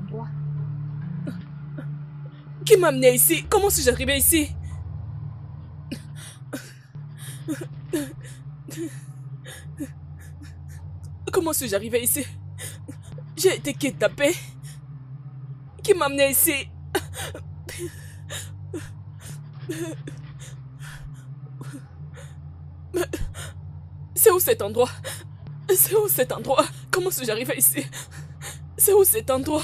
endroit? Qui m'a amené ici? Comment suis-je arrivé ici? Comment suis-je arrivé ici? J'ai été kidnappé. Qui m'a amené ici? C'est où cet endroit? C'est où cet endroit? Comment suis-je arrivé ici? C'est où cet endroit?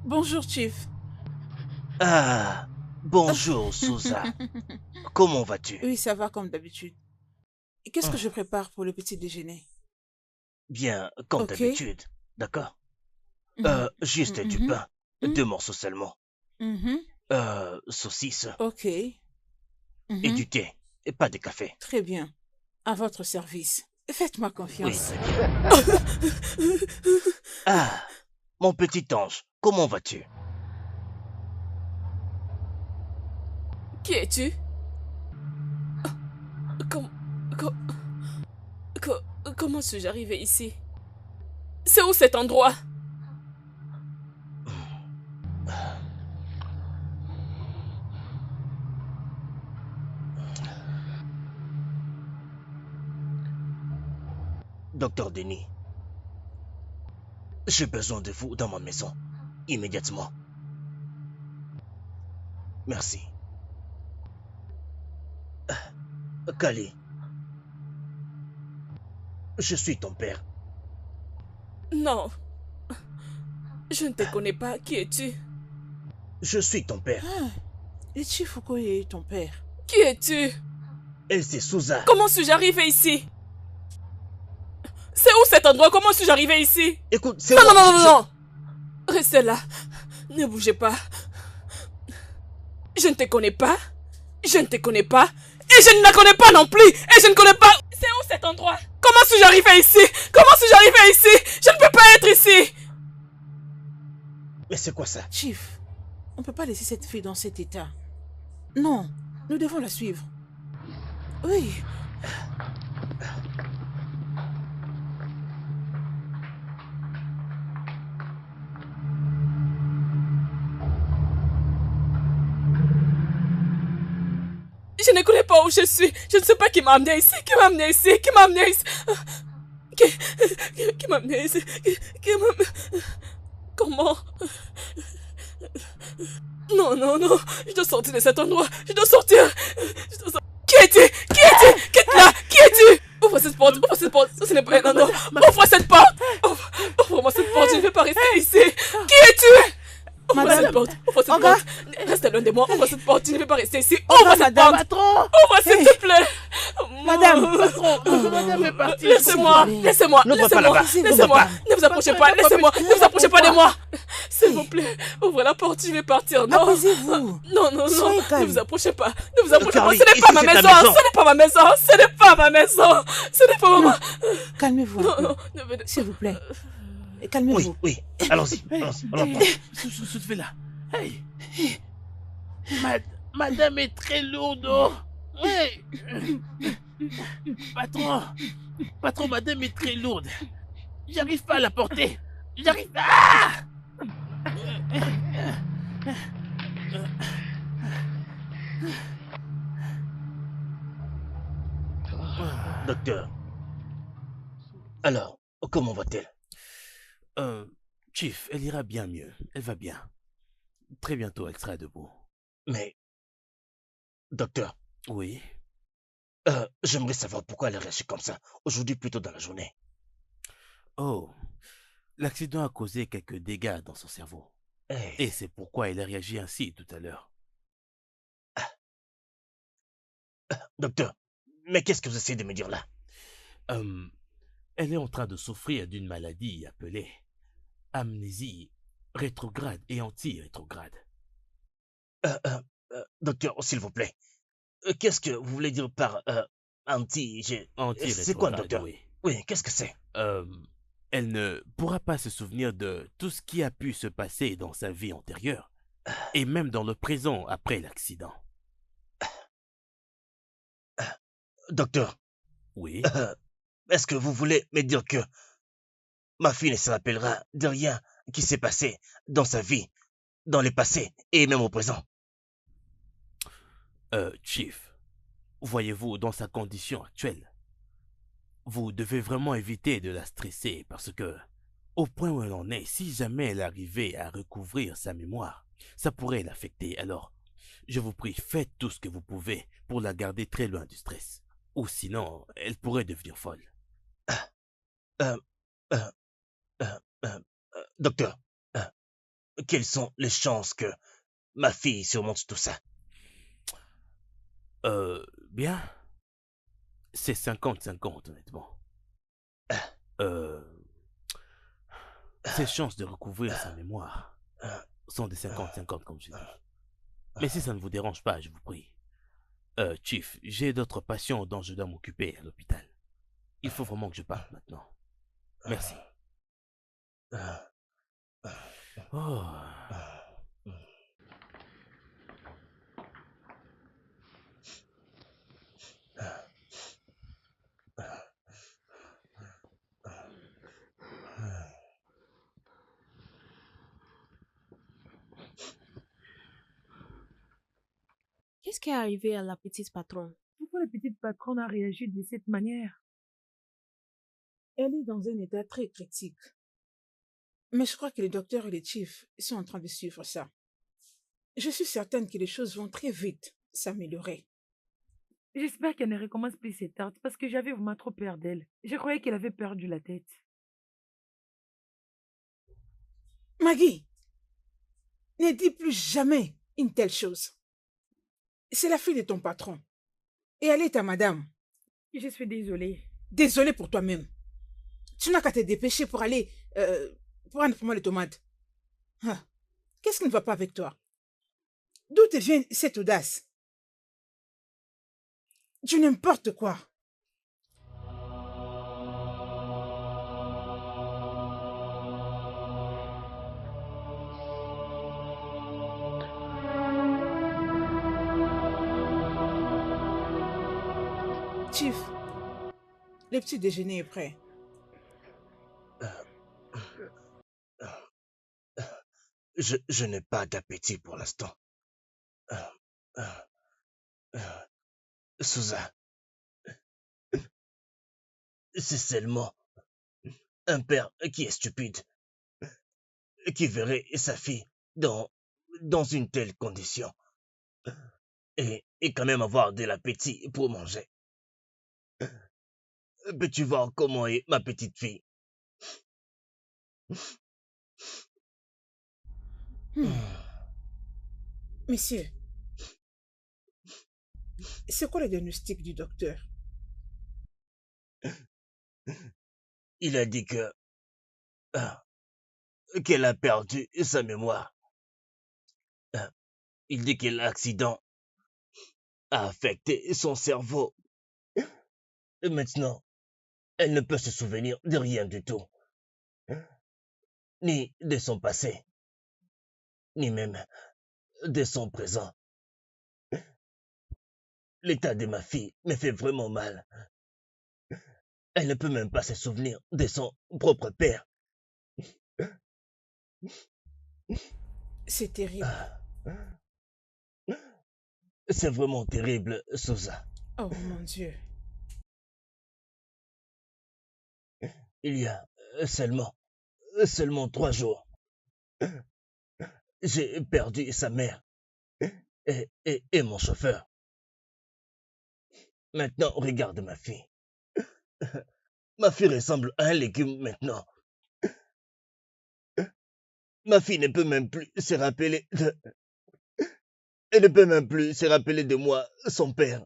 Bonjour, Chief. Ah, bonjour, Souza. Comment vas-tu? Oui, ça va comme d'habitude. Qu'est-ce que je prépare pour le petit déjeuner? Bien, comme Ok. d'habitude. D'accord? Juste du Mhm. pain. Mhm. 2 morceaux seulement. Mhm. Saucisse Ok. et Mhm. du thé. Et pas de café. Très bien. À votre service. Faites-moi Oui, confiance. c'est bien. Ah, mon petit ange, comment vas-tu? Qui es-tu? Comment suis-je arrivé ici? C'est où cet endroit? Docteur Denis, j'ai besoin de vous dans ma maison. Immédiatement. Merci. Kali, je suis ton père. Non. Je ne te connais pas. Qui es-tu? Je suis ton père. Ah, le Chief Okoye est ton père. Qui es-tu? Et c'est Souza. Comment suis-je arrivé ici? C'est où cet endroit? Comment suis-je arrivé ici? Écoute, c'est Non, moi. non, non, non, non. Restez là. Ne bougez pas. Je ne te connais pas. Je ne te connais pas. Et je ne la connais pas non plus. Et je ne connais pas. C'est où cet endroit? Comment suis-je arrivé ici? Comment suis-je arrivé ici? Je ne peux pas être ici. Mais c'est quoi ça? Chief, on ne peut pas laisser cette fille dans cet état. Non, nous devons la suivre. Oui. Je ne connais pas où je suis. Je ne sais pas qui m'a amené ici. Qui m'a amené ici? Qui m'a amené ici? Qui m'a amené ici? Qui m'a... Comment? Non, non, non. Je dois sortir de cet endroit. Je dois sortir. Qui es-tu? Qui es-tu? Quitte-la. Qui es-tu? Ouvre cette porte. Ouvre cette porte. Ce n'est pas un endroit. Ouvre cette porte. Ouvre-moi cette porte. Je ne vais pas rester ici. Qui es-tu? Ouvre Madame. cette porte. Ouvre cette Olga. porte. Reste loin de moi. Ouvre cette porte. Je ne vais pas rester ici. Olga, Ouvre cette madame. porte. Patron. Ouvre s'il te plaît. Madame. Patron. Madame est partie. Laissez-moi. Laissez-moi. N'ouvre pas Laissez-moi. là-bas. Laissez-moi. Ne vous approchez pas. Laissez-moi. Ne vous approchez pas de moi. S'il vous plaît. Ouvrez la porte. Je vais partir. Non. Apaisez-vous. Non, non, non. Soyez Ne calme. vous approchez pas. Ne vous approchez pas. Carly, Ce n'est ici, pas ma c'est ta maison. maison. Ce n'est pas ma maison. Ce n'est pas ma maison. Ce n'est pas ma... Calmez-vous. Non, non. Ne me... S'il vous plaît. Oui, Calmez-vous. oui. Allons-y. Allons-y. Soulevez là. Hey. Madame est très lourde. Oh. Hey. Patron, madame est très lourde. J'arrive pas à la porter. J'arrive pas. Docteur. Alors, comment va-t-elle? Chief, elle ira bien mieux. Elle va bien. Très bientôt, elle sera debout. Mais, docteur, Oui. j'aimerais savoir pourquoi elle a réagi comme ça, aujourd'hui plutôt dans la journée. Oh, l'accident a causé quelques dégâts dans son cerveau. Hey. Et c'est pourquoi elle a réagi ainsi tout à l'heure. Docteur, mais qu'est-ce que vous essayez de me dire là? Elle est en train de souffrir d'une maladie appelée amnésie rétrograde et anti-rétrograde. Docteur, s'il vous plaît, qu'est-ce que vous voulez dire par c'est quoi, docteur? Oui. Oui, qu'est-ce que c'est? Elle ne pourra pas se souvenir de tout ce qui a pu se passer dans sa vie antérieure, et même dans le présent après l'accident. Docteur, Oui. Est-ce que vous voulez me dire que ma fille ne se rappellera de rien qui s'est passé dans sa vie, dans le passé et même au présent? Chief, voyez-vous, dans sa condition actuelle, vous devez vraiment éviter de la stresser parce que, au point où elle en est, si jamais elle arrivait à recouvrir sa mémoire, ça pourrait l'affecter. Alors, je vous prie, faites tout ce que vous pouvez pour la garder très loin du stress. Ou sinon, elle pourrait devenir folle. Euh, euh, euh, Docteur, euh, quelles sont les chances que ma fille surmonte tout ça? Bien, c'est 50-50, honnêtement. Euh, Ses chances de recouvrir sa mémoire sont des 50-50, comme je dis. Mais si ça ne vous dérange pas, je vous prie. Chief, j'ai d'autres patients dont je dois m'occuper à l'hôpital. Il faut vraiment que je parte maintenant. Merci. Oh. Qu'est-ce qui est arrivé à la petite patronne? Pourquoi la petite patronne a réagi de cette manière? Elle est dans un état très critique. Mais je crois que les docteurs et les chiefs sont en train de suivre ça. Je suis certaine que les choses vont très vite s'améliorer. J'espère qu'elle ne recommence plus cette tarte parce que j'avais vraiment trop peur d'elle. Je croyais qu'elle avait perdu la tête. Maggie, ne dis plus jamais une telle chose. C'est la fille de ton patron. Et elle est ta madame. Je suis désolée. Désolée pour toi-même. Tu n'as qu'à te dépêcher pour aller prendre pour moi les tomates. Ah, qu'est-ce qui ne va pas avec toi? D'où te vient cette audace? Tu n'importe quoi. Chief, le petit déjeuner est prêt. Je n'ai pas d'appétit pour l'instant. Susan, c'est seulement un père qui est stupide, qui verrait sa fille dans une telle condition, et quand même avoir de l'appétit pour manger. Peux-tu voir comment est ma petite fille? Monsieur, c'est quoi le diagnostic du docteur? Il a dit qu'elle a perdu sa mémoire. Il dit que l'accident a affecté son cerveau. Et maintenant, elle ne peut se souvenir de rien du tout. Ni de son passé, ni même de son présent. L'état de ma fille me fait vraiment mal. Elle ne peut même pas se souvenir de son propre père. C'est terrible. C'est vraiment terrible, Sousa. Oh mon Dieu. Il y a seulement 3 jours, j'ai perdu sa mère et mon chauffeur. Maintenant, regarde ma fille. Ma fille ressemble à un légume maintenant. Ma fille ne peut même plus se rappeler de... Elle ne peut même plus se rappeler de moi, son père.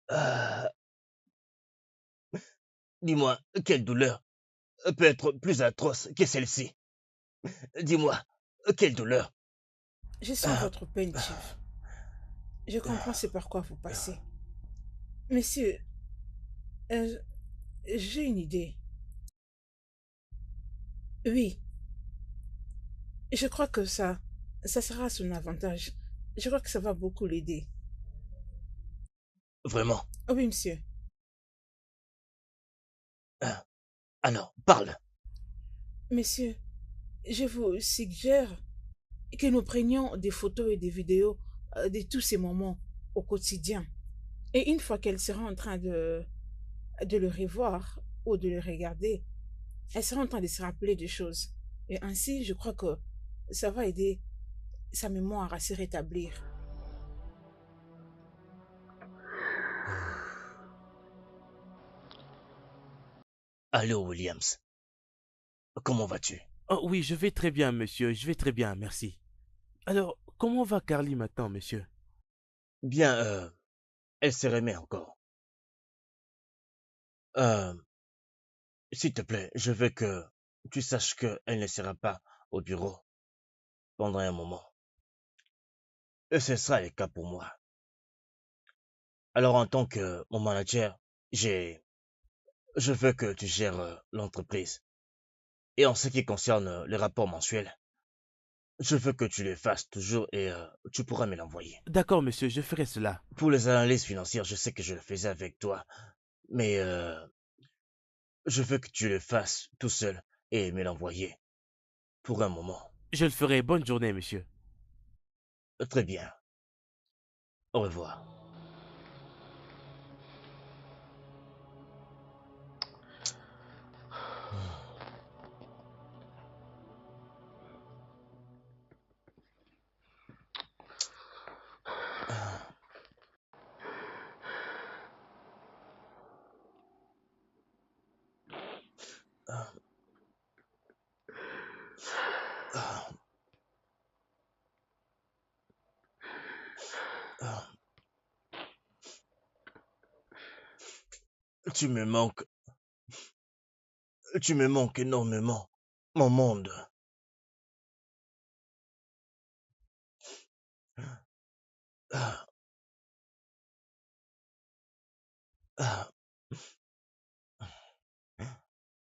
Ah. Dis-moi, quelle douleur peut être plus atroce que celle-ci? Dis-moi, quelle douleur? Je sens votre peine, Chief. Je comprends c'est par quoi vous passez. Monsieur, j'ai une idée. Oui. Je crois que ça sera à son avantage. Je crois que ça va beaucoup l'aider. Vraiment? Oui, monsieur. Alors, parle. Messieurs, je vous suggère que nous prenions des photos et des vidéos de tous ces moments au quotidien. Et une fois qu'elle sera en train de le revoir ou de le regarder, elle sera en train de se rappeler des choses. Et ainsi, je crois que ça va aider sa mémoire à se rétablir. Allô, Williams. Comment vas-tu? Oh oui, je vais très bien, monsieur, je vais très bien, merci. Alors, comment va Carly maintenant, monsieur? Bien, elle se remet encore. Euh, S'il te plaît, je veux que tu saches qu'elle ne sera pas au bureau pendant un moment. Et ce sera le cas pour moi. Alors, en tant que mon manager, je veux que tu gères l'entreprise. Et en ce qui concerne les rapports mensuels, je veux que tu les fasses toujours et tu pourras me l'envoyer. D'accord, monsieur, je ferai cela. Pour les analyses financières, je sais que je le faisais avec toi, mais je veux que tu le fasses tout seul et me l'envoyer pour un moment. Je le ferai. Bonne journée, monsieur. Très bien. Au revoir. Tu me manques. Tu me manques énormément. Mon monde. Ah, ah,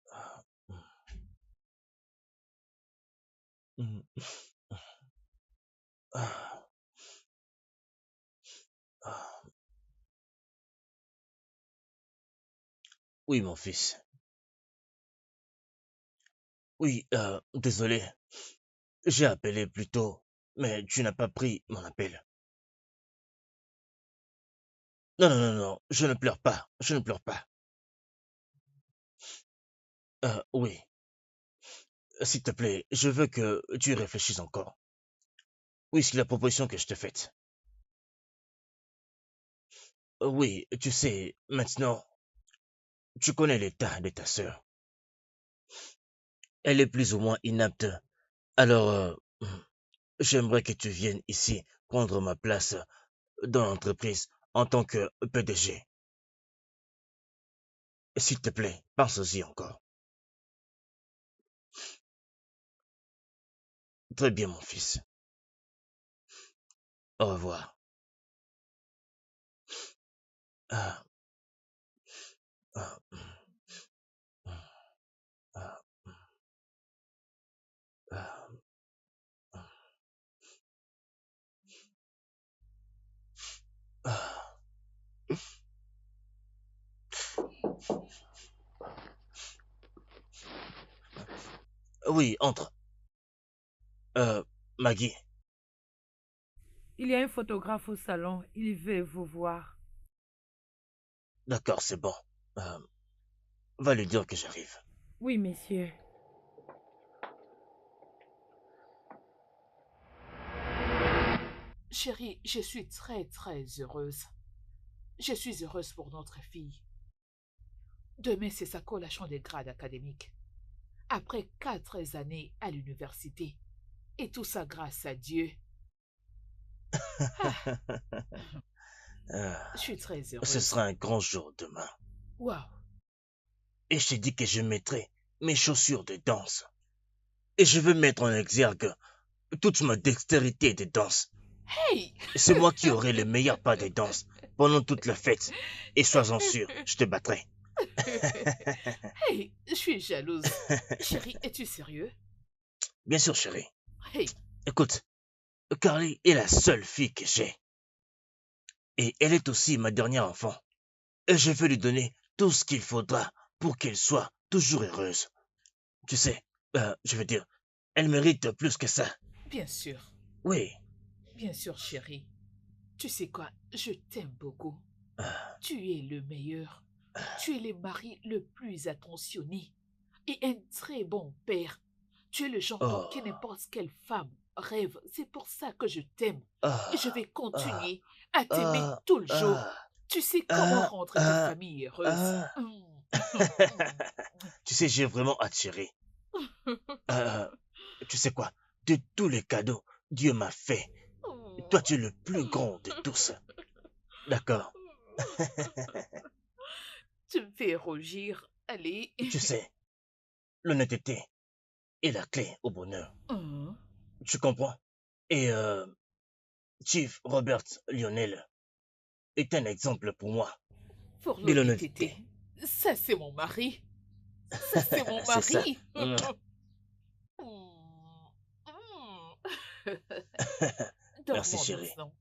ah, mm, ah, ah. Oui, mon fils. Oui, désolé. J'ai appelé plus tôt, mais tu n'as pas pris mon appel. Non, non, non, non, je ne pleure pas. Je ne pleure pas. Oui. S'il te plaît, je veux que tu y réfléchisses encore. Oui, c'est la proposition que je te fais. Oui, tu sais, maintenant, tu connais l'état de ta sœur. Elle est plus ou moins inapte. Alors, j'aimerais que tu viennes ici prendre ma place dans l'entreprise en tant que PDG. S'il te plaît, pense-y encore. Très bien, mon fils. Au revoir. Ah, ah, ah, ah, ah. Oui, entre. Maggie. Il y a un photographe au salon. Il veut vous voir. D'accord, c'est bon. Euh, Va lui dire que j'arrive. Oui, monsieur. Chérie, je suis très très heureuse. Je suis heureuse pour notre fille. Demain, c'est sa collation des grades académiques. Après 4 années à l'université. Et tout ça grâce à Dieu. Je suis très Ce heureuse. sera un grand jour demain. Waouh. Et je t'ai dit que je mettrai mes chaussures de danse. Et je veux mettre en exergue toute ma dextérité de danse. Hey! C'est moi qui aurai le meilleur pas de danse pendant toute la fête. Et sois-en sûr, je te battrai. Hey, je suis jalouse. Chérie, es-tu sérieux? Bien sûr, chérie. Hey, Écoute, Carly est la seule fille que j'ai. Et elle est aussi ma dernière enfant. Et je veux lui donner tout ce qu'il faudra pour qu'elle soit toujours heureuse. Tu sais, je veux dire, elle mérite plus que ça. Bien sûr, Oui. chérie. Tu sais quoi, je t'aime beaucoup. Ah, Tu es le meilleur. Tu es le mari le plus attentionné et un très bon père. Tu es le genre d'homme que oh, n'importe quelle femme rêve. C'est pour ça que je t'aime. Et je vais ah, ah, continuer à t'aimer ah, tout le jour. ah, Tu sais comment ah, rendre ta ah, famille heureuse. ah. Tu sais, j'ai vraiment attiré. Tu sais quoi? De tous les cadeaux Dieu m'a fait, toi tu es le plus grand de tous. D'accord? Tu me fais rougir. Allez. Tu sais, l'honnêteté est la clé au bonheur. Hein? Tu comprends? Et Chief Robert Lionel est un exemple pour moi Pour de l'honnêteté. l'honnêteté. Ça, c'est mon mari. Ça, c'est mon C'est ça. mari. Merci Dormons chérie. maintenant.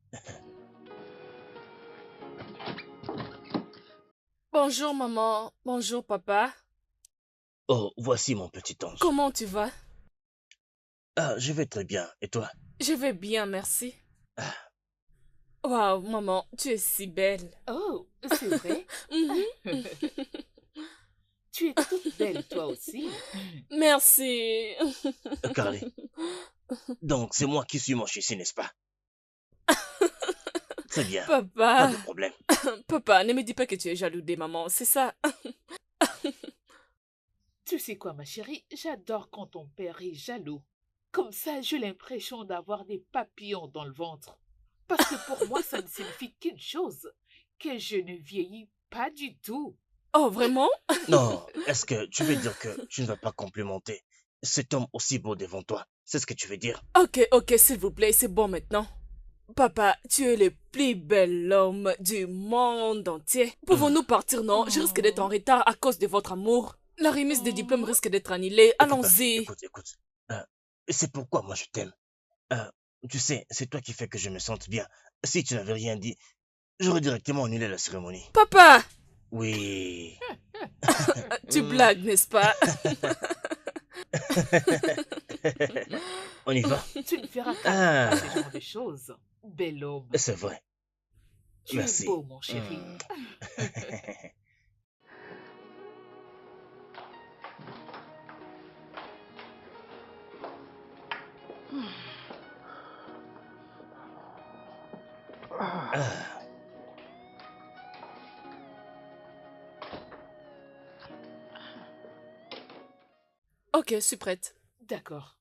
Bonjour maman, bonjour papa. Oh, voici mon petit ange. Comment tu vas? Ah, je vais très bien. Et toi? Je vais bien, merci. Ah, Waouh, maman, tu es si belle. Oh, c'est vrai? Mhm. Tu es toute belle, toi aussi. Merci. Carly, donc c'est moi qui suis moche ici, n'est-ce pas? Très bien. Pas Papa, de problème. papa, ne me dis pas que tu es jaloux des mamans, c'est ça. Tu sais quoi, ma chérie? J'adore quand ton père est jaloux. Comme ça, j'ai l'impression d'avoir des papillons dans le ventre. Parce que pour moi, ça ne signifie qu'une chose, que je ne vieillis pas du tout. Oh, vraiment? Non, est-ce que tu veux dire que tu ne vas pas complimenter cet homme aussi beau devant toi? C'est ce que tu veux dire? Ok, s'il vous plaît, c'est bon maintenant. Papa, tu es le plus bel homme du monde entier. Pouvons-nous partir, non? Je risque d'être en retard à cause de votre amour. La remise des diplômes risque d'être annulée. Écoute, ma fille, Allons-y. écoute. C'est pourquoi moi je t'aime. Tu sais, c'est toi qui fais que je me sente bien. Si tu n'avais rien dit, j'aurais directement annulé la cérémonie. Papa, Oui. tu blagues, n'est-ce pas? On y va? Tu ne feras Ah, pas ce genre de choses. Bel homme. c'est vrai. Tu Merci. es beau, mon chéri. Ah, Ok, je suis prête. D'accord.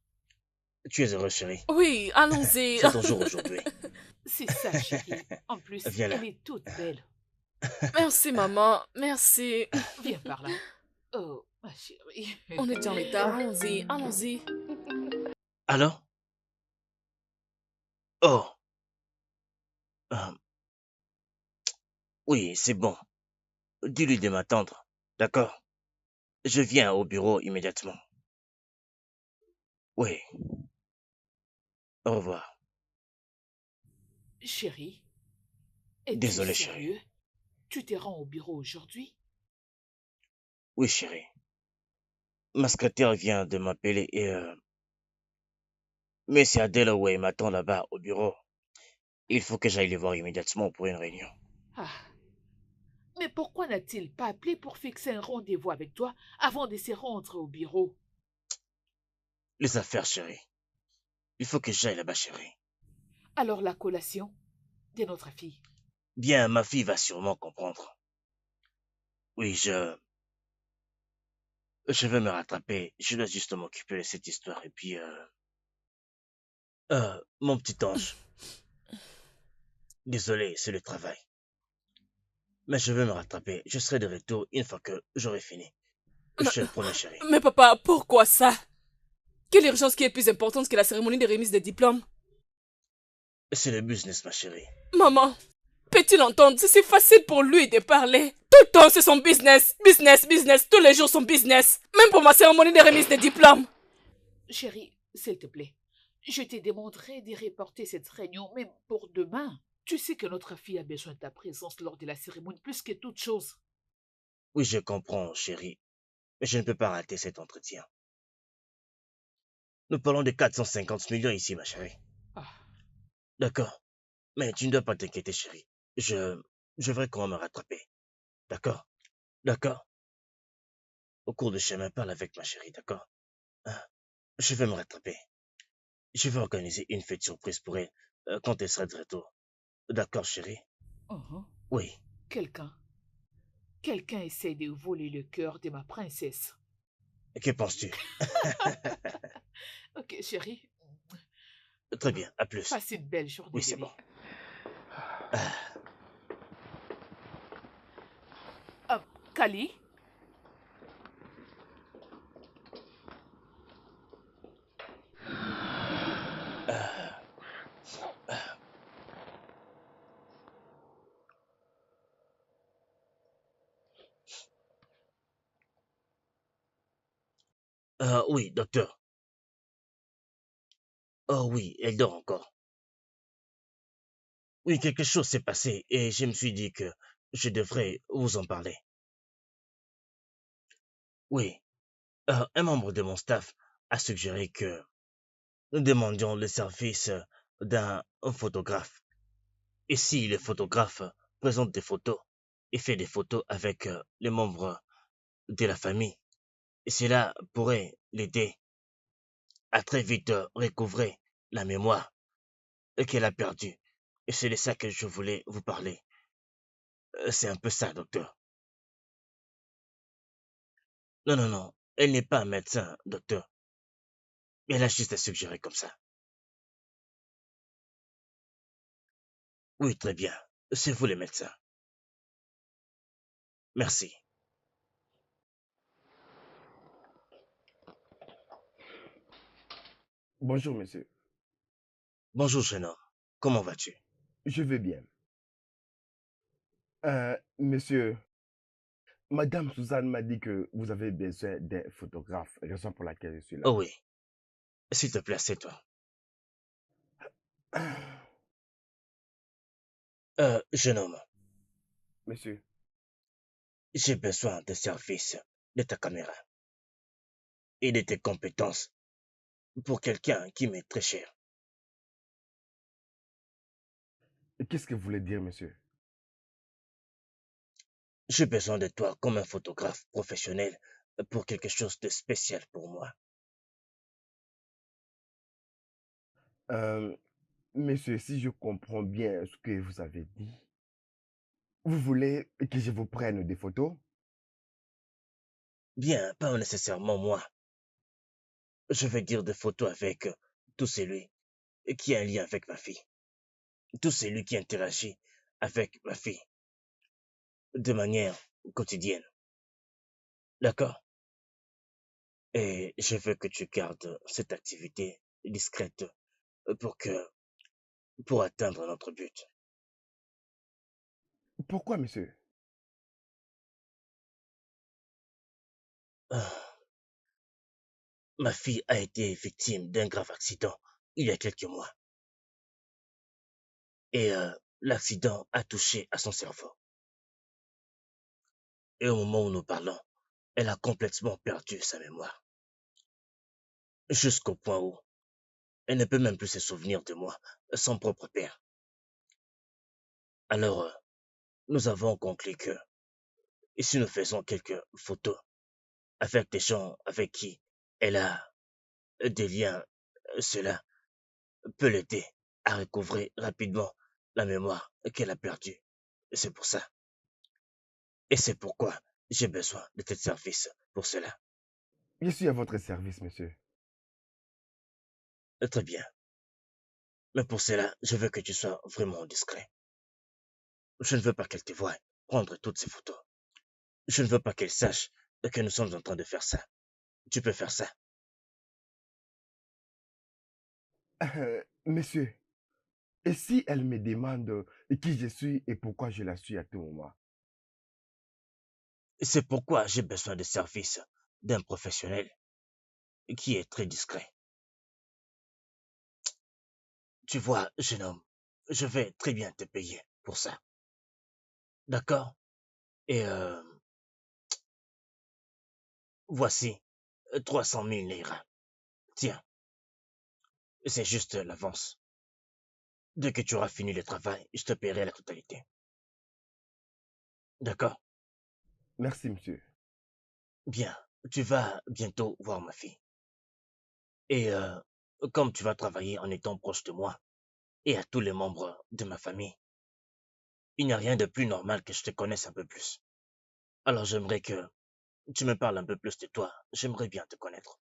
tu es heureux, chérie. Oui, allons-y. C'est ton jour aujourd'hui. C'est ça, chérie. En plus, Viens là. elle est toute belle. Merci, maman. Merci. Viens par là. Oh, ma chérie. On est en retard. Allons-y, allons-y. Alors? Oh, euh, oui, c'est bon. Dis-lui de m'attendre. D'accord? Je viens au bureau immédiatement. Oui, au revoir. Chérie, es-tu Désolé, chérie. sérieux? Tu te rends au bureau aujourd'hui? Oui, chérie. Ma secrétaire vient de m'appeler et mais c'est à Delaware m'attend là-bas au bureau. Il faut que j'aille les voir immédiatement pour une réunion. Ah, mais pourquoi n'a-t-il pas appelé pour fixer un rendez-vous avec toi avant de se rendre au bureau? Les affaires, chérie. Il faut que j'aille là-bas, chérie. Alors la collation de notre fille. Bien, ma fille va sûrement comprendre. Oui, je vais me rattraper. Je dois juste m'occuper de cette histoire. Et puis, mon petit ange. Désolé, c'est le travail. Mais je vais me rattraper. Je serai de retour une fois que j'aurai fini. Je te le promets, chérie. Mais papa, pourquoi ça? Quelle urgence qui est plus importante que la cérémonie de remise des diplômes? C'est le business, ma chérie. Maman, peux-tu l'entendre? C'est si facile pour lui de parler. Tout le temps, c'est son business. Business, business. Tous les jours, son business. Même pour ma cérémonie de remise des diplômes. Chérie, s'il te plaît, je te demanderai de reporter cette réunion même pour demain. Tu sais que notre fille a besoin de ta présence lors de la cérémonie plus que toute chose. Oui, je comprends, chérie. Mais je ne peux pas rater cet entretien. Nous parlons de 450 millions ici, ma chérie. Ah, D'accord. Mais tu ne dois pas t'inquiéter, chérie. Je vais comment me rattraper. D'accord? D'accord? Au cours du chemin, parle avec ma chérie, d'accord? Hein? Je vais me rattraper. Je vais organiser une fête surprise pour elle quand elle sera de retour. D'accord, chérie? uhum. Oui. Quelqu'un essaie de voler le cœur de ma princesse. Que penses-tu? Ok, chérie, Très bien, à plus. passe une belle journée, Oui, c'est bébé. bon. Ah, Kali? ah, oui, docteur. Oh oui, elle dort encore. Oui, quelque chose s'est passé et je me suis dit que je devrais vous en parler. Oui, un membre de mon staff a suggéré que nous demandions le service d'un photographe. Et si le photographe présente des photos et fait des photos avec les membres de la famille, et cela pourrait l'aider à très vite recouvrer la mémoire qu'elle a perdue. Et c'est de ça que je voulais vous parler. C'est un peu ça, docteur. Non, non, non, elle n'est pas un médecin, docteur. Elle a juste à suggérer comme ça. Oui, très bien. C'est vous les médecins. Merci. Bonjour, monsieur. Bonjour, jeune homme. Comment vas-tu? Je vais bien. Monsieur, Madame Suzanne m'a dit que vous avez besoin d'un photographe, raison pour laquelle je suis Oh là. oui, s'il te plaît, c'est toi. Jeune homme, Monsieur, j'ai besoin des services de ta caméra et de tes compétences pour quelqu'un qui m'est très cher. qu'est-ce que vous voulez dire, monsieur? J'ai besoin de toi comme un photographe professionnel pour quelque chose de spécial pour moi. Euh, Monsieur, si je comprends bien ce que vous avez dit, vous voulez que je vous prenne des photos? Bien, pas nécessairement moi. Je vais dire des photos avec tout celui qui a un lien avec ma fille. Tout celui qui interagit avec ma fille de manière quotidienne. D'accord? Et je veux que tu gardes cette activité discrète pour pour atteindre notre but. Pourquoi, monsieur? Ah, ma fille a été victime d'un grave accident il y a quelques mois. Et l'accident a touché à son cerveau. Et au moment où nous parlons, elle a complètement perdu sa mémoire. Jusqu'au point où elle ne peut même plus se souvenir de moi, son propre père. Alors, nous avons conclu que, et si nous faisons quelques photos avec des gens avec qui elle a des liens, cela peut l'aider à recouvrer rapidement la mémoire qu'elle a perdue. C'est pour ça. Et c'est pourquoi j'ai besoin de tes services pour cela. Je suis à votre service, monsieur. Très bien. Mais pour cela, je veux que tu sois vraiment discret. Je ne veux pas qu'elle te voie prendre toutes ces photos. Je ne veux pas qu'elle sache que nous sommes en train de faire ça. Tu peux faire ça. Monsieur, et si elle me demande qui je suis et pourquoi je la suis à tout moment? C'est pourquoi j'ai besoin de services d'un professionnel qui est très discret. Tu vois, jeune homme, je vais très bien te payer pour ça. D'accord? Et Voici 300 000 lira. Tiens, c'est juste l'avance. Dès que tu auras fini le travail, je te paierai la totalité. D'accord? Merci, monsieur. Bien, tu vas bientôt voir ma fille. Et comme tu vas travailler en étant proche de moi et à tous les membres de ma famille, il n'y a rien de plus normal que je te connaisse un peu plus. Alors j'aimerais que tu me parles un peu plus de toi. J'aimerais bien te connaître.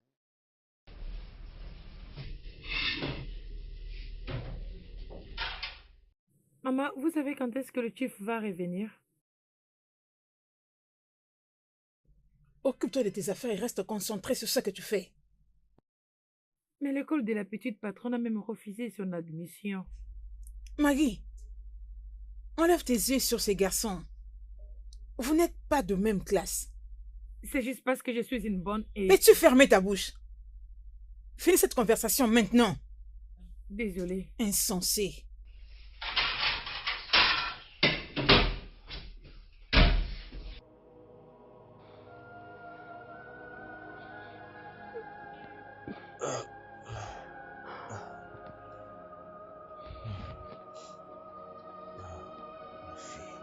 Maman, vous savez quand est-ce que le chief va revenir? Occupe-toi de tes affaires et reste concentré sur ce que tu fais. Mais l'école de la petite patronne a même refusé son admission. Maggie, enlève tes yeux sur ces garçons. Vous n'êtes pas de même classe. C'est juste parce que je suis une bonne et... Peux-tu fermer ta bouche? Finis cette conversation maintenant. Désolée. Insensé. Ma fille.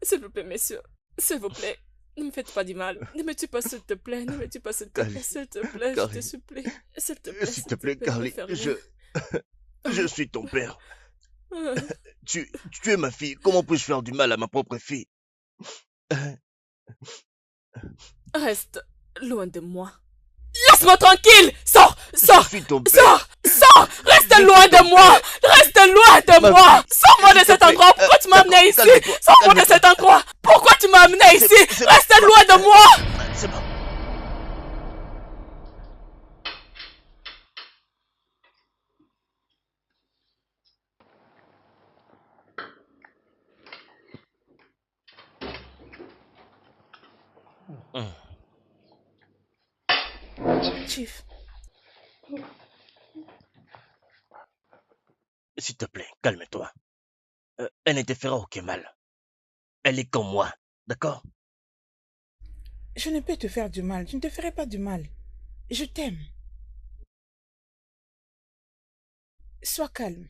S'il vous plaît, messieurs, s'il vous plaît, ne me faites pas du mal. Ne me tue pas, s'il te plaît, ne me tue pas, s'il te plaît, Carly, s'il te plaît, je te Carly, supplie, s'il te plaît, s'il te plaît, Carly, ne me fais rien. je suis ton père. Ah. Tu es ma fille. Comment puis-je faire du mal à ma propre fille? Reste loin de moi. Laisse-moi tranquille! Sors! Sors! Je suis ton père. Sors! Sors! Reste loin de moi! Reste loin de Ma moi! fille, Sors-moi de s'il te cet plaît. endroit! Pourquoi tu m'as amené ici? Calme-toi, Sors-moi de calme-toi. cet endroit! Pourquoi tu m'as amené ici? C'est Reste bon. loin de moi! C'est bon. Chief, S'il te plaît, calme-toi. Elle ne te fera aucun mal. Elle est comme moi, d'accord? je ne peux te faire du mal. Je ne te ferai pas du mal. Je t'aime. Sois calme.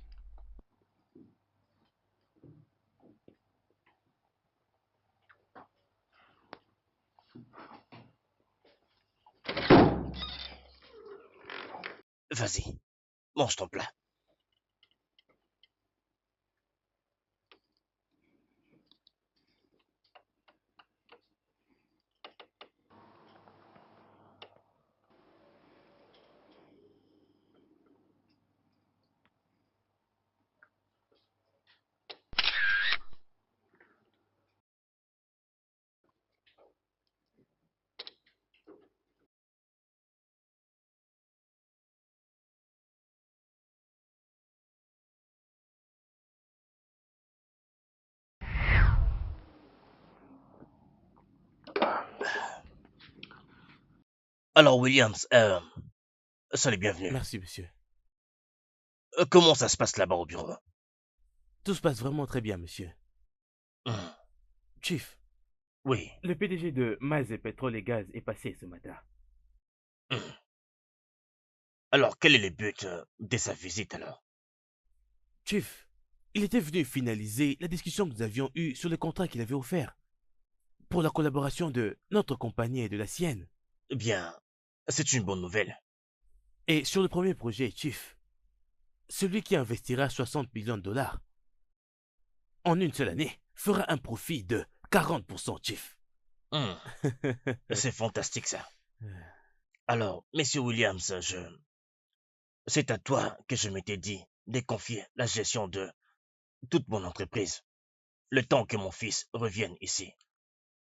Vas-y, mange ton plat. Alors, Williams, soyez bienvenue. Merci, monsieur. Comment ça se passe là-bas au bureau? Tout se passe vraiment très bien, monsieur. Hmm, Chief, Oui. le PDG de Maze Pétrole et Gaz est passé ce matin. Hmm. Alors, quel est le but de sa visite alors? Chief, il était venu finaliser la discussion que nous avions eue sur le contrat qu'il avait offert pour la collaboration de notre compagnie et de la sienne. Eh bien, c'est une bonne nouvelle. Et sur le premier projet, Chief, celui qui investira 60 millions de dollars en une seule année fera un profit de 40%, Chief. Hmm, C'est fantastique ça. Alors, Monsieur Williams, c'est à toi que je m'étais dit de confier la gestion de toute mon entreprise, le temps que mon fils revienne ici.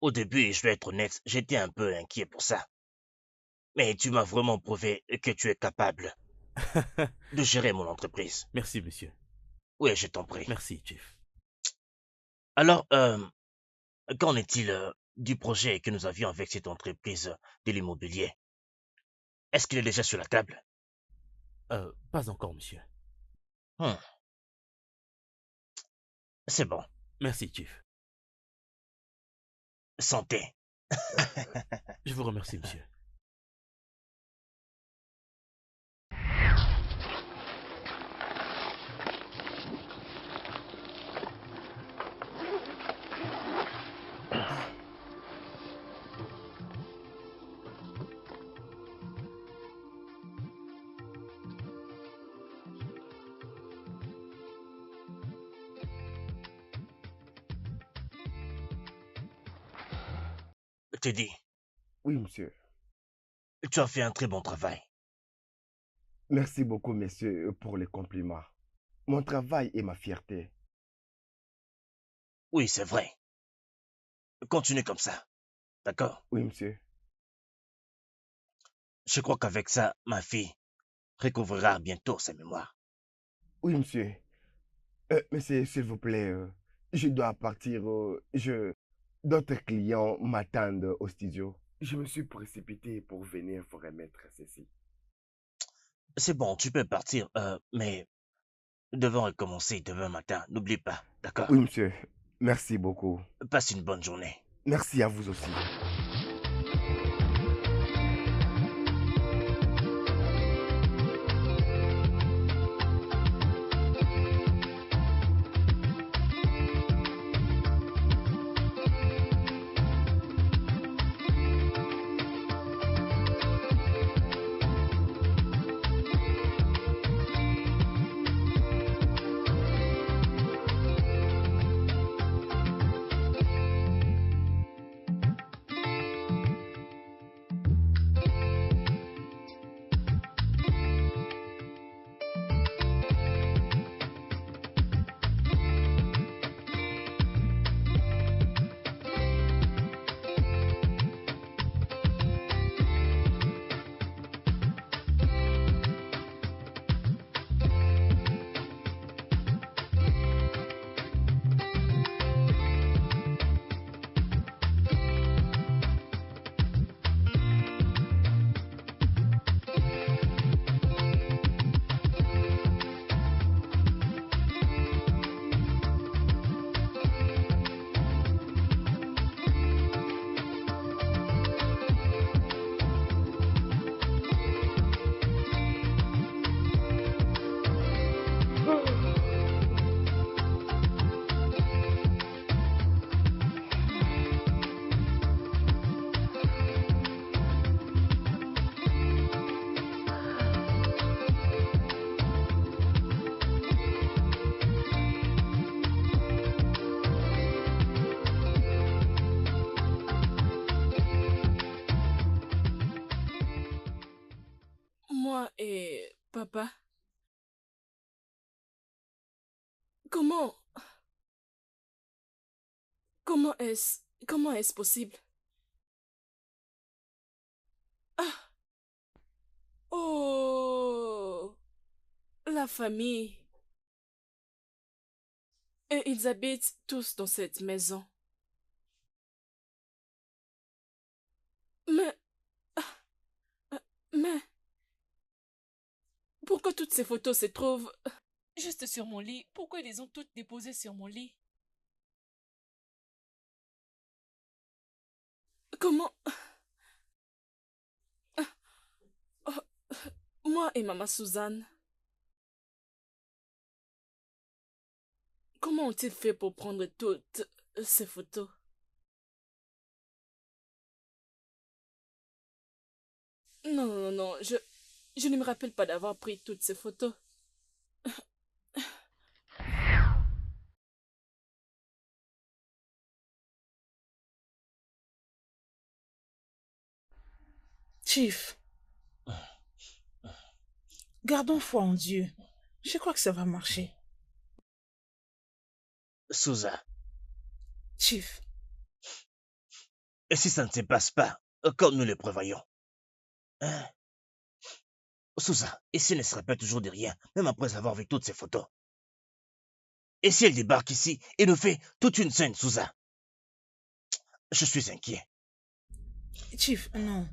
Au début, je dois être honnête, j'étais un peu inquiet pour ça. Mais tu m'as vraiment prouvé que tu es capable de gérer mon entreprise. Merci, monsieur. Oui, je t'en prie. Merci, Chief. Alors, qu'en est-il du projet que nous avions avec cette entreprise de l'immobilier? Est-ce qu'il est déjà sur la table? Pas encore, monsieur. Hmm, C'est bon. Merci, Chief. Santé. Je vous remercie, monsieur. Teddy, Oui, monsieur. tu as fait un très bon travail. Merci beaucoup, messieurs, pour les compliments. Mon travail est ma fierté. Oui, c'est vrai. Continue comme ça. D'accord? Oui, monsieur. Je crois qu'avec ça, ma fille recouvrira bientôt sa mémoire. Oui, monsieur. Monsieur, s'il vous plaît, je dois partir. D'autres clients m'attendent au studio. Je me suis précipité pour venir vous remettre ceci. C'est bon, tu peux partir, mais nous devons recommencer demain matin. N'oublie pas, d'accord? Oui, monsieur. Merci beaucoup. Passe une bonne journée. Merci à vous aussi. Moi et papa, comment, comment est-ce possible? Ah, oh, la famille. Et ils habitent tous dans cette maison. Mais, mais, pourquoi toutes ces photos se trouvent juste sur mon lit? Pourquoi ils les ont toutes déposées sur mon lit? Comment? Oh, moi et maman Suzanne. Comment ont-ils fait pour prendre toutes ces photos? Non, non, non, je ne me rappelle pas d'avoir pris toutes ces photos. Chief, gardons foi en Dieu. Je crois que ça va marcher. Souza, Chief, et si ça ne se passe pas comme nous le prévoyons? Hein? Souza, et si elle ne se rappelle toujours de rien, même après avoir vu toutes ces photos? Et si elle débarque ici et nous fait toute une scène, Souza? Je suis inquiet. Chief, non.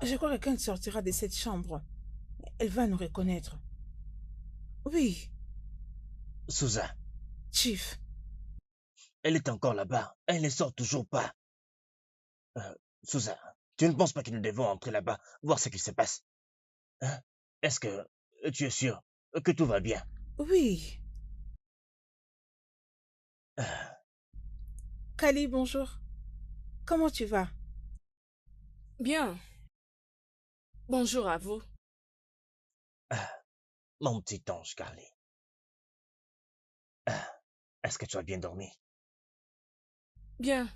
Je crois que quand elle sortira de cette chambre, elle va nous reconnaître. Oui, Souza, Chief. elle est encore là-bas. Elle ne sort toujours pas. Souza, tu ne penses pas que nous devons entrer là-bas, voir ce qui se passe? Hein? Est-ce que tu es sûr que tout va bien? Oui. Kali, bonjour. Comment tu vas? Bien. Bonjour à vous. Mon petit ange, Carly. Est-ce que tu as bien dormi? Bien.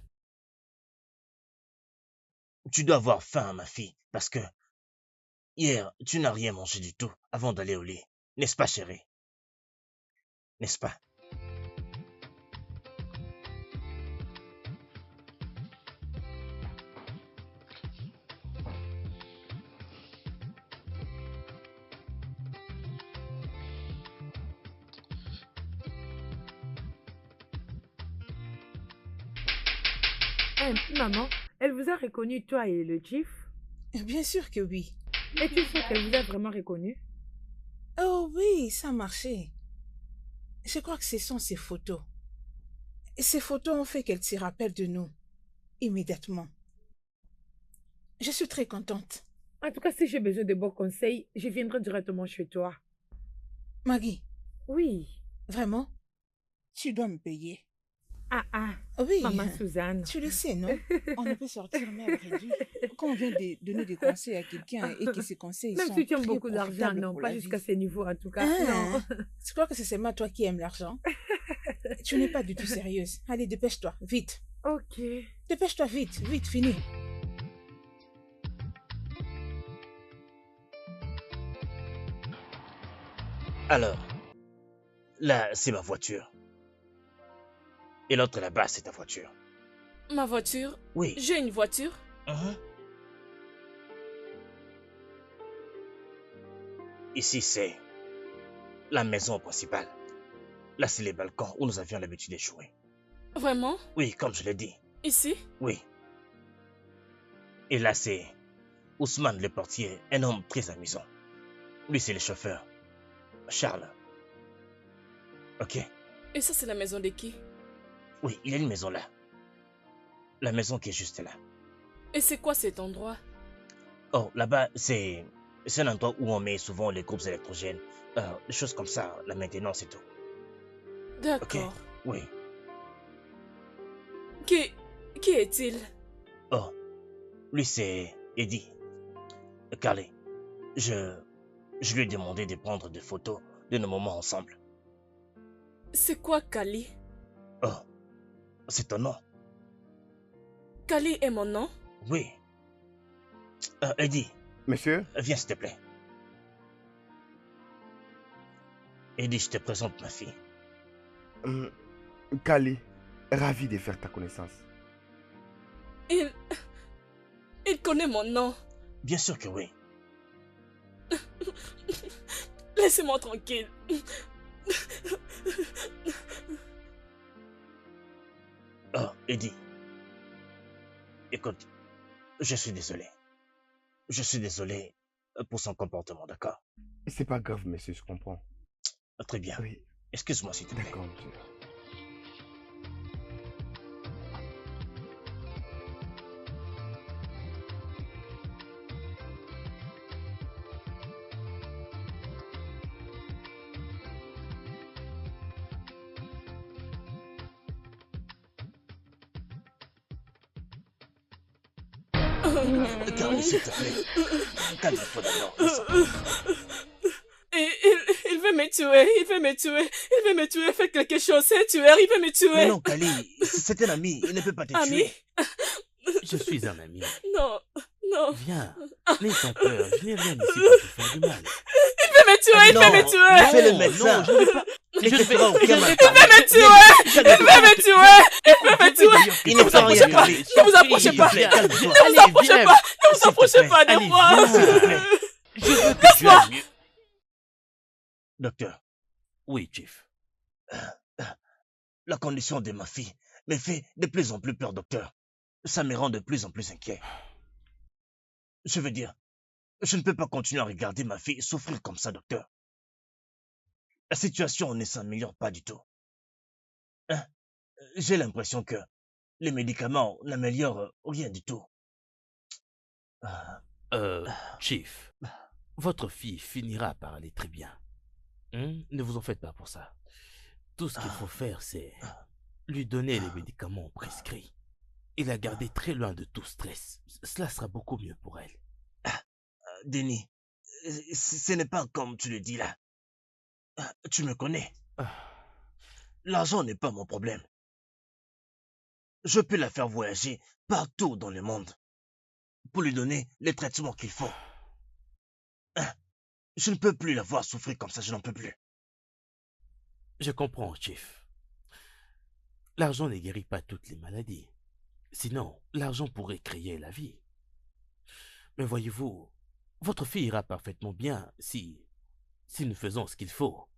Tu dois avoir faim, ma fille, parce que hier, tu n'as rien mangé du tout avant d'aller au lit. N'est-ce pas, chérie? N'est-ce pas? Maman, elle vous a reconnu, toi et le chief? Bien sûr que oui. Et tu sais qu'elle vous a vraiment reconnu? Oh oui, ça a marché. Je crois que ce sont ces photos. Et ces photos ont fait qu'elle se rappelle de nous immédiatement. Je suis très contente. En tout cas, si j'ai besoin de bons conseils, je viendrai directement chez toi. Maggie, Oui. vraiment, tu dois me payer. Ah, Oui, maman Suzanne. tu le sais, non? On ne peut sortir mercredi. Quand on vient de donner des conseils à quelqu'un et que ces conseils Même sont si tu aimes très beaucoup d'argent, profitables non, pour pas la jusqu'à vie. ce niveau en tout cas. Ah, Non. tu crois que c'est seulement toi qui aimes l'argent? Tu n'es pas du tout sérieuse. Allez, dépêche-toi, vite. Ok. Dépêche-toi, vite, vite, fini. Alors, là, c'est ma voiture. Et l'autre là-bas, c'est ta voiture. Ma voiture? Oui. J'ai une voiture? Ici, c'est la maison principale. Là, c'est les balcons où nous avions l'habitude de jouer. Vraiment? Oui, comme je l'ai dit. Ici? Oui. Et là, c'est Ousmane, le portier, un homme très amusant. Lui, c'est le chauffeur. Charles. Ok? Et ça, c'est la maison de qui? Oui, il y a une maison là. La maison qui est juste là. Et c'est quoi cet endroit? Oh, là-bas, c'est un endroit où on met souvent les groupes électrogènes. Des choses comme ça, la maintenance et tout. D'accord. Oui. Qui est-il? Oh, lui c'est Eddie. Carly, je lui ai demandé de prendre des photos de nos moments ensemble. C'est quoi Kali? Oh, c'est ton nom? Kali est mon nom? Oui. Eddie, Monsieur? viens s'il te plaît. Eddie, je te présente ma fille. Kali, ravi de faire ta connaissance. Il connaît mon nom. Bien sûr que oui. Laissez-moi tranquille. Oh, Eddie. Écoute, je suis désolé. Je suis désolé pour son comportement, d'accord? C'est pas grave, monsieur, je comprends. Très bien. Oui, Excuse-moi s'il te plaît. d'accord, monsieur. Carly, s'il te plaît. Calme-toi d'abord. Il veut me tuer, il veut me tuer, il veut me tuer, faites quelque chose, c'est un tueur, il veut me tuer. Mais non, Kali, c'est un ami, il ne peut pas te Ami? tuer. Je suis un ami. Non, non. Viens, n'aie ton peur. Je n'ai rien ici pour te faire du mal. Il veut me tuer, il Non, veut me tuer. c'est le médecin. Non, je ne vais pas. Il ne te fera aucun mal. Il veut me tuer, il veut me tuer, il veut me tuer. Il ne fera rien, Kali. Ne vous approchez pas. Calme-toi. Ne vous approchez pas, ne vous approchez pas de Allez, moi. viens. S'il te plaît. Je veux que tu ailles mieux. Docteur, Oui, Chief. la condition de ma fille me fait de plus en plus peur, docteur. Ça me rend de plus en plus inquiet. Je veux dire, je ne peux pas continuer à regarder ma fille souffrir comme ça, docteur. La situation ne s'améliore pas du tout. Hein? J'ai l'impression que les médicaments n'améliorent rien du tout. Ah, Chief, votre fille finira par aller très bien. Ne vous en faites pas pour ça. Tout ce qu'il faut faire, c'est lui donner les médicaments prescrits et la garder très loin de tout stress. Cela sera beaucoup mieux pour elle. Denis, ce n'est pas comme tu le dis là. Tu me connais. L'argent n'est pas mon problème. Je peux la faire voyager partout dans le monde pour lui donner les traitements qu'il faut. Je ne peux plus la voir souffrir comme ça, je n'en peux plus. Je comprends, Chief. L'argent ne guérit pas toutes les maladies. Sinon, l'argent pourrait créer la vie. Mais voyez-vous, votre fille ira parfaitement bien si nous faisons ce qu'il faut,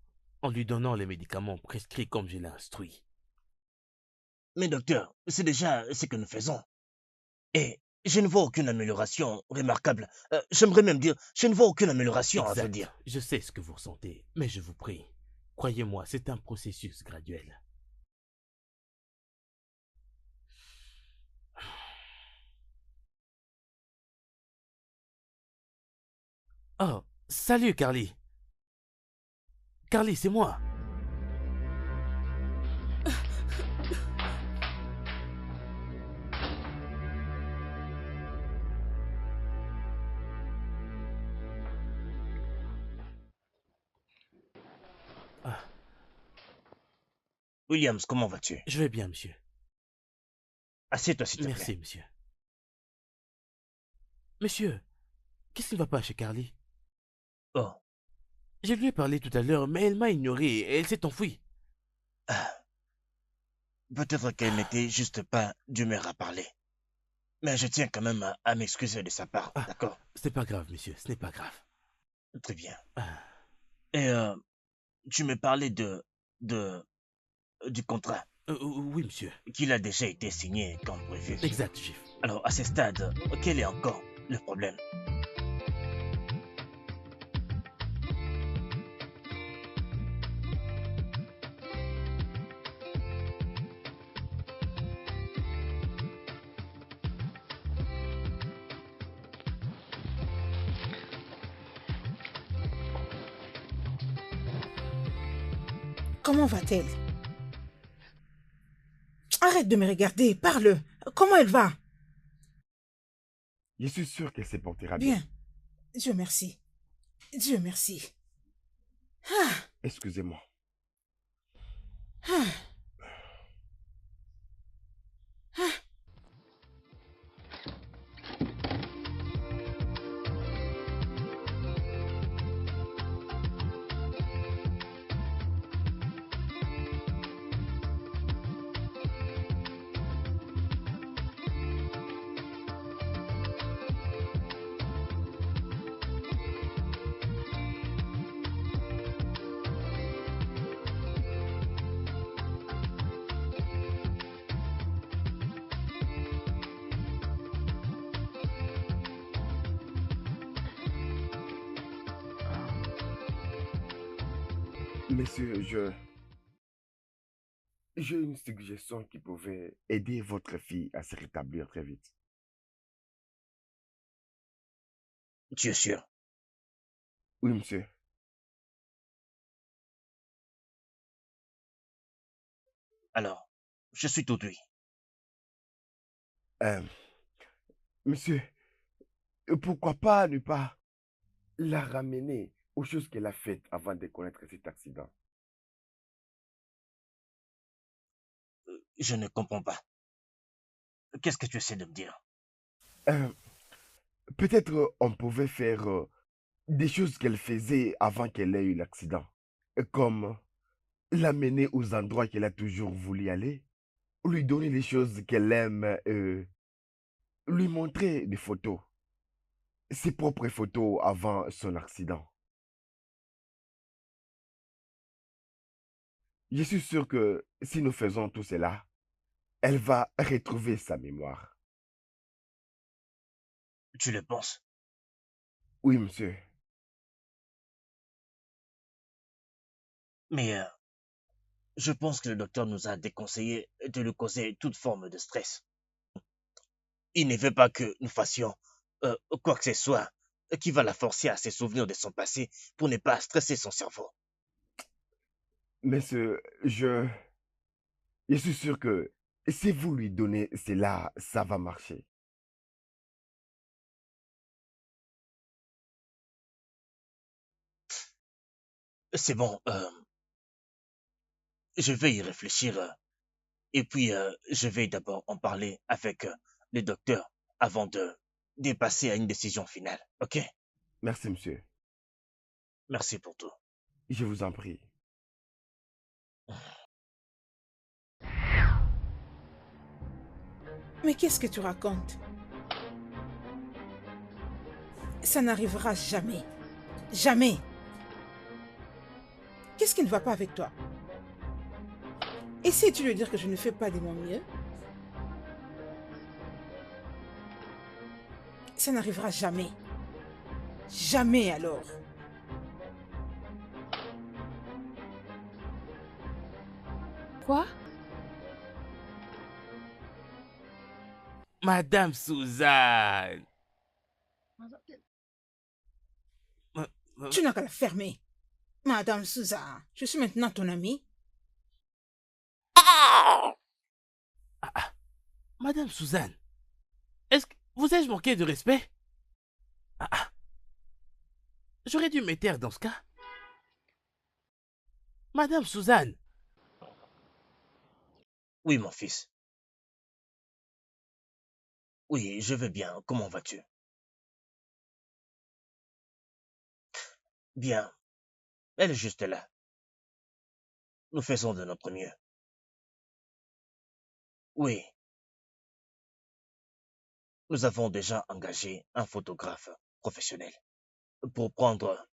en lui donnant les médicaments prescrits comme je l'ai instruit. Mais docteur, c'est déjà ce que nous faisons. Et je ne vois aucune amélioration remarquable. J'aimerais même dire, je ne vois aucune amélioration, à vrai dire. Je sais ce que vous ressentez, mais je vous prie, croyez-moi, c'est un processus graduel. Oh, salut Carly. Carly, c'est moi. Williams, comment vas-tu? Je vais bien, monsieur. Assieds-toi, s'il te plaît. Merci, monsieur. Monsieur, qu'est-ce qui ne va pas chez Carly? Oh. Je lui ai parlé tout à l'heure, mais elle m'a ignoré et elle s'est enfuie. Peut-être qu'elle n'était juste pas d'humeur à parler. Mais je tiens quand même à m'excuser de sa part, d'accord? Ce n'est pas grave, monsieur, ce n'est pas grave. Très bien. Et tu me parlais du contrat. Oui, monsieur. Qu'il a déjà été signé comme prévu. Exact, chef. Alors, à ce stade, quel est encore le problème? Comment va-t-elle? Arrête de me regarder, parle. Comment elle va? Je suis sûr qu'elle se portera bien. Bien. Dieu merci. Dieu merci. Ah. Excusez-moi. Ah. Ah. Monsieur, j'ai une suggestion qui pouvait aider votre fille à se rétablir très vite. Tu es sûr? Oui, monsieur. Alors, je suis tout oui. Monsieur, pourquoi pas ne pas la ramener aux choses qu'elle a faites avant de connaître cet accident? Je ne comprends pas. Qu'est-ce que tu essaies de me dire? Peut-être on pouvait faire des choses qu'elle faisait avant qu'elle ait eu l'accident. Comme l'amener aux endroits qu'elle a toujours voulu aller, lui donner les choses qu'elle aime, lui montrer des photos. ses propres photos avant son accident. Je suis sûr que si nous faisons tout cela, elle va retrouver sa mémoire. Tu le penses? Oui, monsieur. Mais je pense que le docteur nous a déconseillé de lui causer toute forme de stress. Il ne veut pas que nous fassions quoi que ce soit qui va la forcer à se souvenir de son passé pour ne pas stresser son cerveau. Monsieur, je suis sûr que si vous lui donnez cela, ça va marcher. C'est bon, je vais y réfléchir et puis je vais d'abord en parler avec le docteur avant de passer à une décision finale, ok? Merci, monsieur. Merci pour tout. Je vous en prie. Mais qu'est-ce que tu racontes? Ça n'arrivera jamais. Jamais. Qu'est-ce qui ne va pas avec toi? Essaies-tu de dire que je ne fais pas de mon mieux? Ça n'arrivera jamais. Jamais alors. Quoi? Madame Suzanne. Tu n'as qu'à la fermer. Madame Souza, je suis maintenant ton amie. Madame Suzanne, est-ce que vous ai-je manqué de respect? J'aurais dû me taire dans ce cas. Madame Suzanne. Oui, mon fils. Oui, je vais bien. Comment vas-tu? Bien. Elle est juste là. Nous faisons de notre mieux. Oui. Nous avons déjà engagé un photographe professionnel pour prendre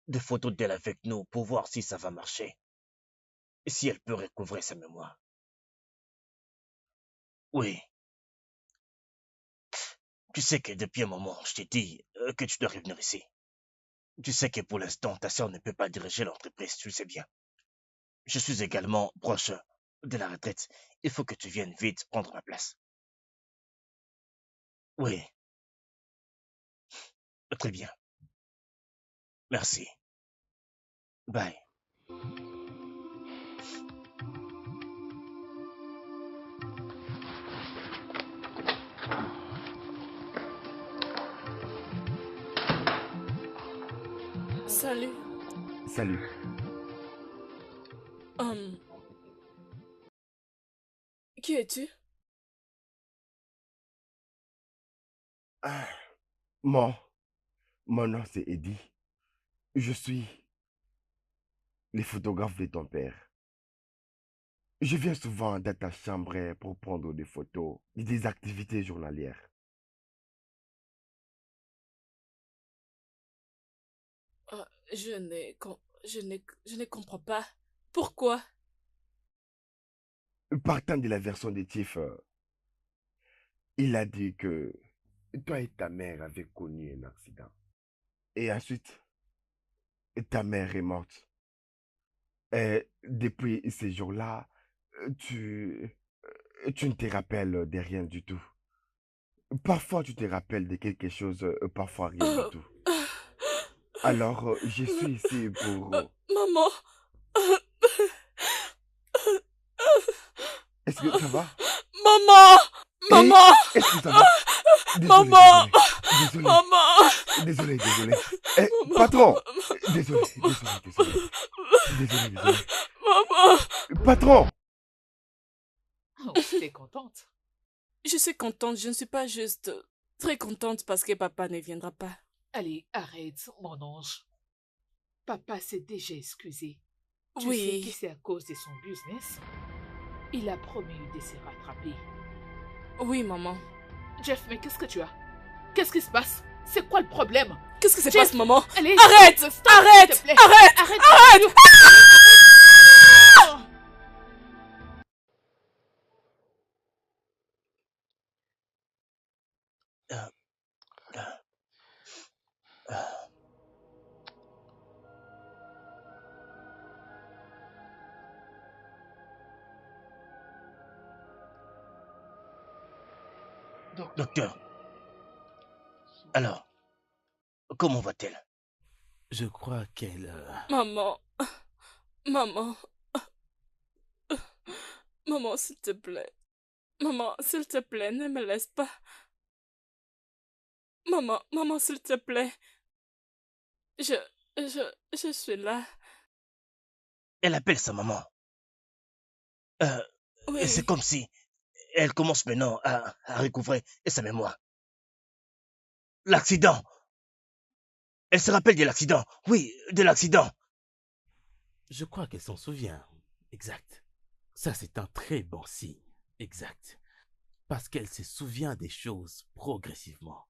des photos d'elle avec nous pour voir si ça va marcher et si elle peut recouvrer sa mémoire. Oui. Tu sais que depuis un moment, je t'ai dit que tu dois revenir ici. Tu sais que pour l'instant, ta sœur ne peut pas diriger l'entreprise, tu le sais bien. Je suis également proche de la retraite. Il faut que tu viennes vite prendre ma place. Oui. Très bien. Merci. Bye. Salut. Salut. Qui es-tu? Mon nom c'est Eddie. Je suis le photographe de ton père. Je viens souvent dans ta chambre pour prendre des photos des activités journalières. Je ne comprends pas. Pourquoi? Partant de la version de Tiff, il a dit que toi et ta mère avez connu un accident. Et ensuite, ta mère est morte. Et depuis ces jours-là, tu ne te rappelles de rien du tout. Parfois, tu te rappelles de quelque chose, parfois rien du tout. Alors, je suis ici pour... Maman! Est-ce que ça va? Maman! Maman! Est-ce que ça va? Désolé, Maman! désolé. Maman! Désolé. Patron! Désolé. Maman! Patron! Oh, t'es contente? Je suis contente, je ne suis pas juste très contente parce que papa ne viendra pas. Allez, arrête, mon ange. Papa s'est déjà excusé. Tu Oui. sais que c'est à cause de son business. Il a promis de se rattraper. Oui, maman. Jeff, mais qu'est-ce que tu as? Qu'est-ce qui se passe? C'est quoi le problème? Qu'est-ce que se Chief, passe, maman? allez, Arrête! stop, Arrête! s'il te plaît. Arrête! Arrête! Arrête! Arrête! Docteur, alors, comment va-t-elle? Je crois qu'elle... Maman. Maman. Maman, s'il te plaît. Maman, s'il te plaît, ne me laisse pas. Maman, s'il te plaît. Je suis là. Elle appelle sa maman. Oui. Et c'est comme si elle commence maintenant à recouvrer sa mémoire. L'accident. Elle se rappelle de l'accident. Oui, de l'accident. Je crois qu'elle s'en souvient. Exact. Ça, c'est un très bon signe. Exact. Parce qu'elle se souvient des choses progressivement.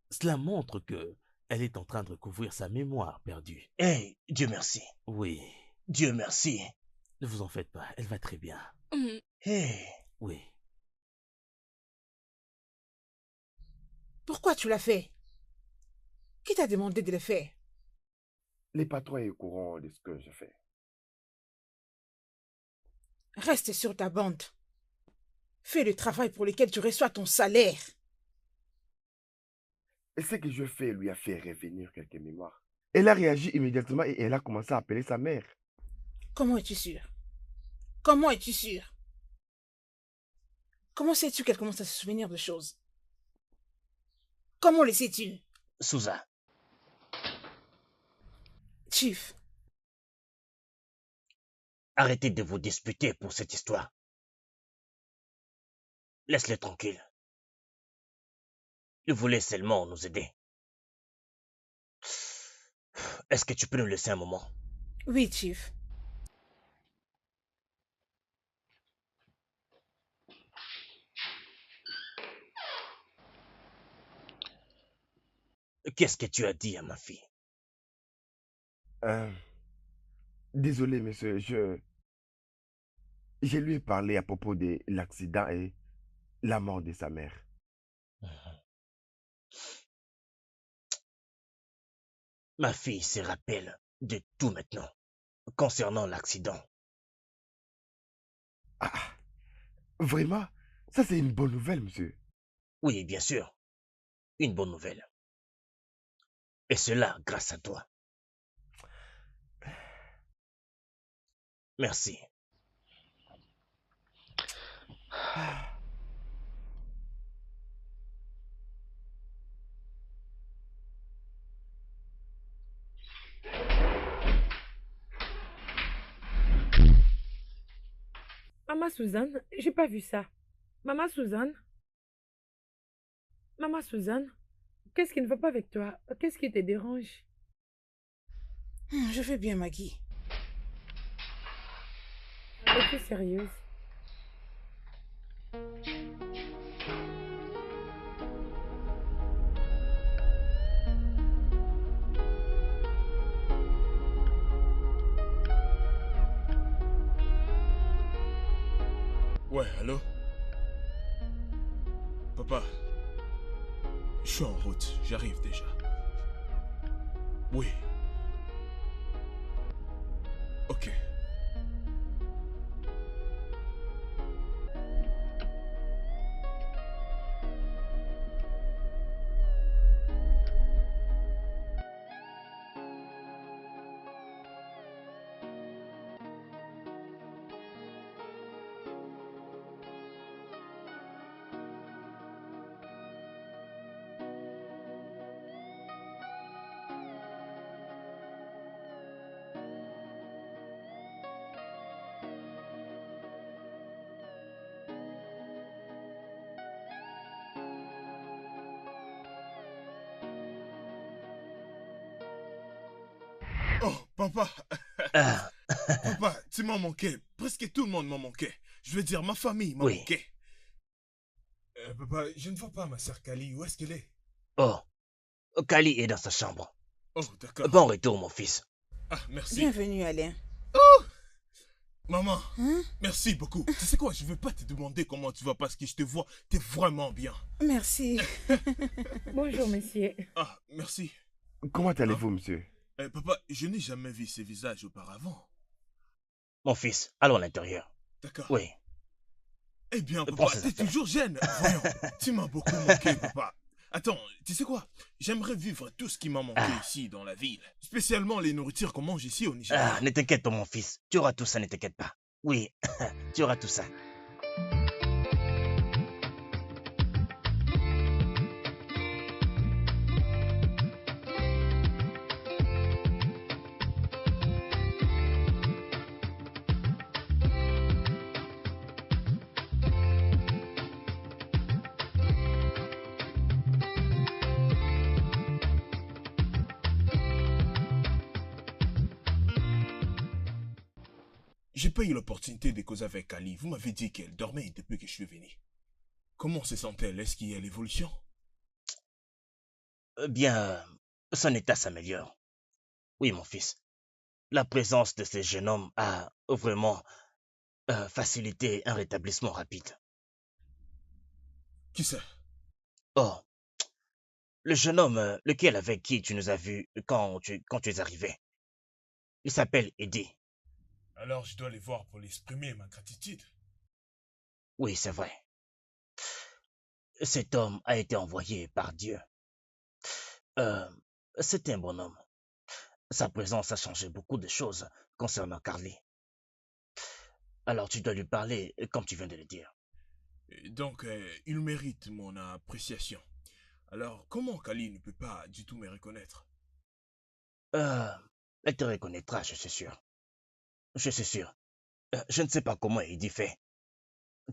Cela montre que elle est en train de recouvrir sa mémoire perdue. Eh, Dieu merci. Oui. Dieu merci. Ne vous en faites pas, elle va très bien. Eh. Oui. Pourquoi tu l'as fait? Qui t'a demandé de le faire? Les patrons est au courant de ce que je fais. Reste sur ta bande. Fais le travail pour lequel tu reçois ton salaire. Et ce que je fais lui a fait revenir quelques mémoires. Elle a réagi immédiatement et elle a commencé à appeler sa mère. Comment es-tu sûr? Comment es-tu sûr? Comment sais-tu qu'elle commence à se souvenir de choses? Comment le sais-tu? Souza, Chief, arrêtez de vous disputer pour cette histoire. Laisse-le tranquille. Il voulait seulement nous aider. Est-ce que tu peux nous laisser un moment? oui, Chief. Qu'est-ce que tu as dit à ma fille? Désolé, monsieur, je lui ai parlé à propos de l'accident et la mort de sa mère. Ma fille se rappelle de tout maintenant concernant l'accident. Ah, vraiment? Ça, c'est une bonne nouvelle, monsieur. Oui, bien sûr. Une bonne nouvelle. Et cela grâce à toi. Merci. Maman Suzanne, j'ai pas vu ça. Maman Suzanne? Maman Suzanne? Qu'est-ce qui ne va pas avec toi? Qu'est-ce qui te dérange? Je vais bien, Maggie. Es-tu sérieuse? Ouais, allô? Papa, je suis en route, j'arrive déjà. Oui. Ok. Oh, papa. Papa, tu m'as manqué. Presque tout le monde m'a manqué. Je veux dire, ma famille m'a Oui. manqué. Papa, je ne vois pas ma sœur Kali. Où est-ce qu'elle est? Oh, Kali est dans sa chambre. Oh, d'accord. Bon retour, mon fils. Ah, merci. Bienvenue, Alain. Maman, Hein? merci beaucoup. Tu sais quoi, je veux pas te demander comment tu vas parce que je te vois, t'es vraiment bien. Merci. Bonjour, monsieur. Ah, merci. Comment allez-vous, monsieur? Papa, je n'ai jamais vu ces visages auparavant. Mon fils, allons à l'intérieur. D'accord. Oui. Eh bien, Prends papa, ces t'es affaires. toujours jeune. Voyons, tu m'as beaucoup manqué, papa. Attends, tu sais quoi? J'aimerais vivre tout ce qui m'a manqué ici, dans la ville. Spécialement les nourritures qu'on mange ici au Nigeria. Ah, ne t'inquiète pas, mon fils. Tu auras tout ça, ne t'inquiète pas. Oui, tu auras tout ça. J'ai pas eu l'opportunité de causer avec Ali. Vous m'avez dit qu'elle dormait depuis que je suis venu. Comment se sent-elle? Est-ce qu'il y a l'évolution? Bien, son état s'améliore. Oui, mon fils. La présence de ce jeune homme a vraiment facilité un rétablissement rapide. Qui c'est? Oh, le jeune homme, lequel avec qui tu nous as vus quand tu es arrivé. Il s'appelle Eddie. Alors je dois les voir pour lui exprimer ma gratitude. Oui, c'est vrai. Cet homme a été envoyé par Dieu. C'est un bon homme. Sa présence a changé beaucoup de choses concernant Carly. Alors tu dois lui parler comme tu viens de le dire. Et donc, il mérite mon appréciation. Alors, comment Kali ne peut pas du tout me reconnaître? Elle te reconnaîtra, je suis sûr. Je suis sûr. Je ne sais pas comment Eddie fait.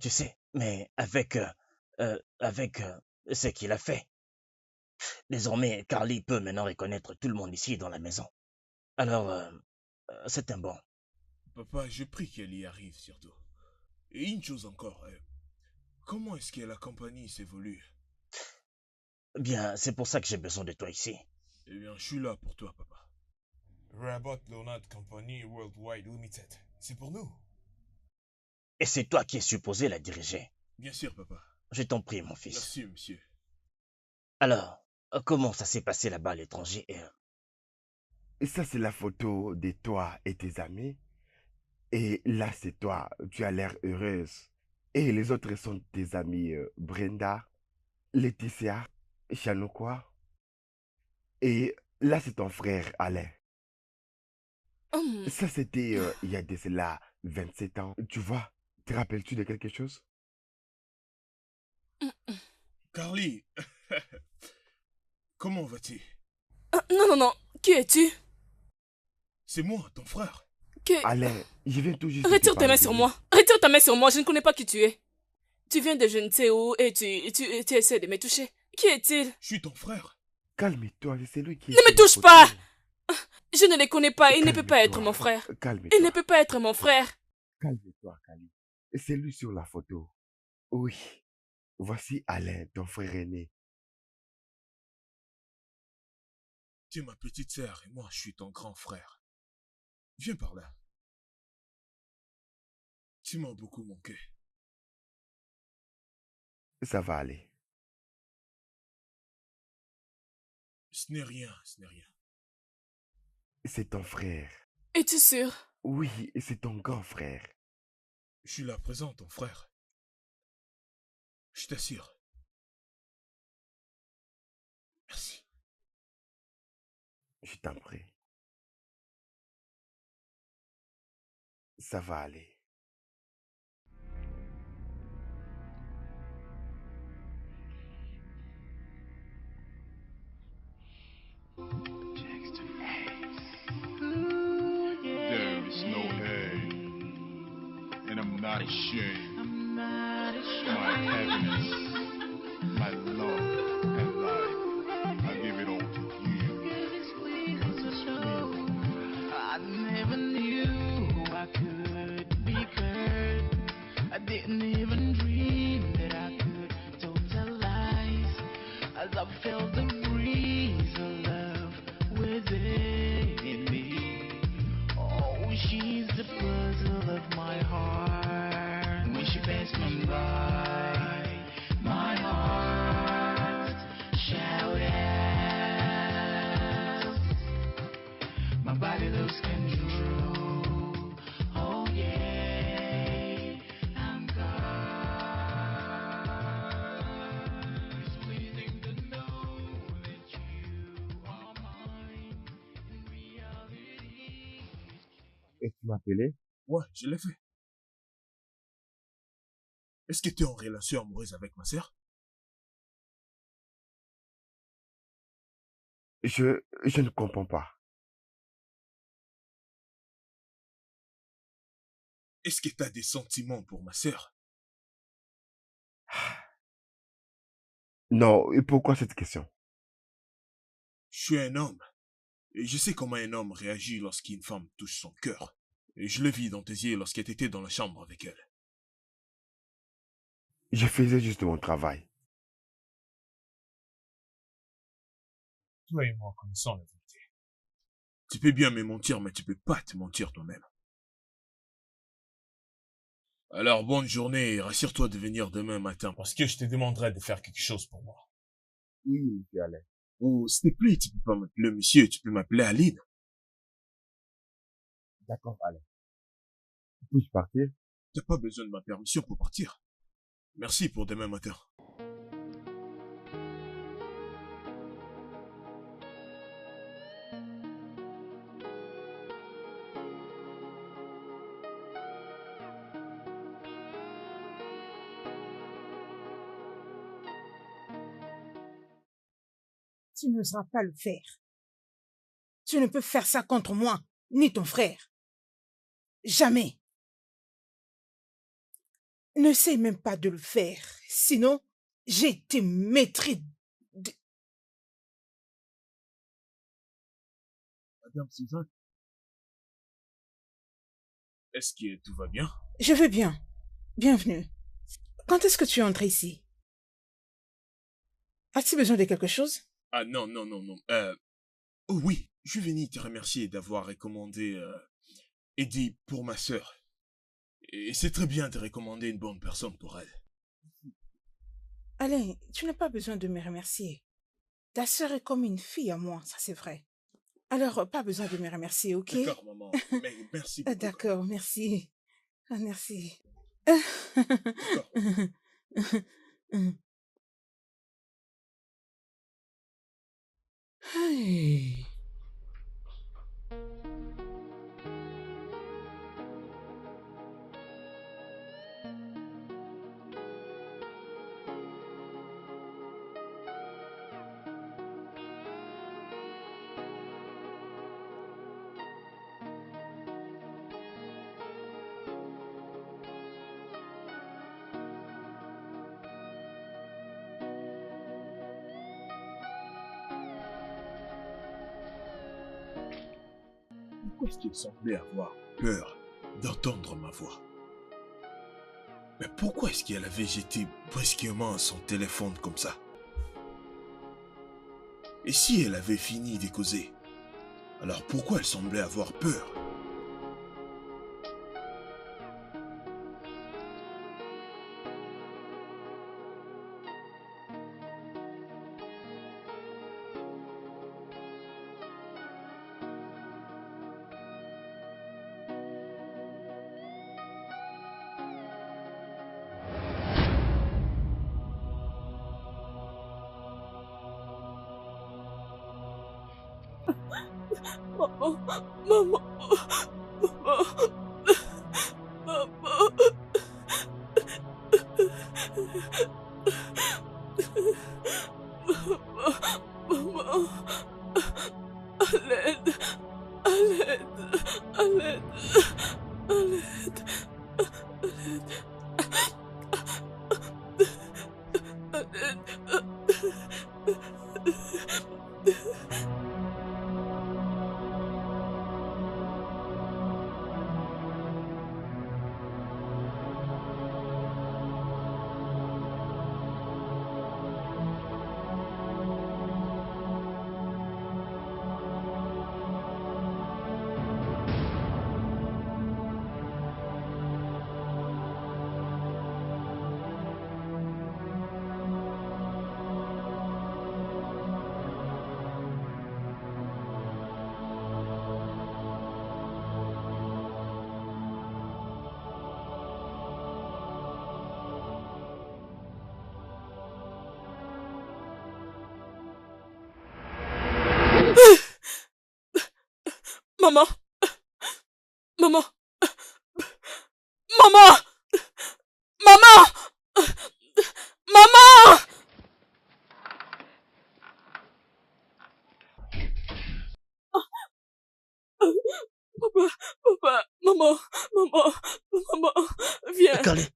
Tu sais, mais avec ce qu'il a fait. Désormais, Carly peut maintenant reconnaître tout le monde ici dans la maison. Alors, c'est un bon. Papa, je prie qu'elle y arrive surtout. Et une chose encore, comment est-ce que la compagnie s'évolue? Bien, c'est pour ça que j'ai besoin de toi ici. Eh bien, je suis là pour toi, papa. Rabot Leonard Company Worldwide Limited. C'est pour nous. Et c'est toi qui es supposé la diriger. Bien sûr, papa. Je t'en prie, mon fils. Merci, monsieur. Alors, comment ça s'est passé là-bas à l'étranger Et ça, c'est la photo de toi et tes amis. Et là, c'est toi. Tu as l'air heureuse. Et les autres sont tes amis Brenda, Laetitia, Chanokwa. Et là, c'est ton frère Alain. Ça, c'était il y a de cela 27 ans. Tu vois, te rappelles-tu de quelque chose? Carly, comment vas-tu? Non. Qui es-tu? C'est moi, ton frère. Alain, je viens tout juste. Retire ta main sur moi. Retire ta main sur moi. Je ne connais pas qui tu es. Tu viens de je ne sais où et tu essaies de me toucher. Qui est-il? Je suis ton frère. Calme-toi, c'est lui qui... Ne me touche pas! Je ne les connais pas. Il ne peut pas être mon frère. Calme-toi. Il ne peut pas être mon frère. Calme-toi, Kali. C'est lui sur la photo. Oui. Voici Alain, ton frère aîné. Tu es ma petite sœur et moi, je suis ton grand frère. Viens par là. Tu m'as beaucoup manqué. Ça va aller. Ce n'est rien, ce n'est rien. C'est ton frère. Es-tu sûr? Oui, c'est ton grand frère. Je suis là présent, ton frère. Je t'assure. Merci. Je t'en prie. Ça va aller. There is no hate, and I'm not ashamed. My happiness, my love, and life, I give it all to you. I never knew I could be hurt. I didn't even dream that I could totalize as I felt the breeze Et tu m'as appelé? Ouais, je l'ai fait. Est-ce que tu es en relation amoureuse avec ma sœur? Je ne comprends pas. Est-ce que tu as des sentiments pour ma sœur? Non, et pourquoi cette question? Je suis un homme. Et je sais comment un homme réagit lorsqu'une femme touche son cœur. Et je le vis dans tes yeux lorsque tu étais dans la chambre avec elle. Je faisais juste mon travail. Toi et moi connaissons la vérité. Tu peux bien me mentir, mais tu peux pas te mentir toi-même. Alors, bonne journée et rassure-toi de venir demain matin parce que je te demanderai de faire quelque chose pour moi. Oui, monsieur Alain. Ou, s'il te plaît, tu peux pas m'appeler monsieur, tu peux m'appeler Aline. D'accord, Alain. Puis-je partir? T'as pas besoin de ma permission pour partir. Merci pour demain matin. Tu n'oseras pas le faire. Tu ne peux faire ça contre moi, ni ton frère. Jamais. N'essaie même pas de le faire, sinon j'ai te mettrai de... Madame Suzanne, est-ce que tout va bien? Je vais bien. Bienvenue. Quand est-ce que tu es entré ici? As-tu besoin de quelque chose? Ah non. Oh oui, je venais te remercier d'avoir recommandé Eddie pour ma sœur. Et c'est très bien de recommander une bonne personne pour elle. Alain, tu n'as pas besoin de me remercier. Ta sœur est comme une fille à moi, ça c'est vrai. Alors, pas besoin de me remercier, ok? D'accord, maman. Mais merci beaucoup. D'accord, merci. Ah, merci. Hey. Pourquoi est-ce qu'il semblait avoir peur d'entendre ma voix? Mais pourquoi est-ce qu'elle avait jeté brusquement son téléphone comme ça? Et si elle avait fini de causer, alors pourquoi elle semblait avoir peur? Maman! Maman! Maman! Maman! Papa, papa, maman, maman, viens. Carly,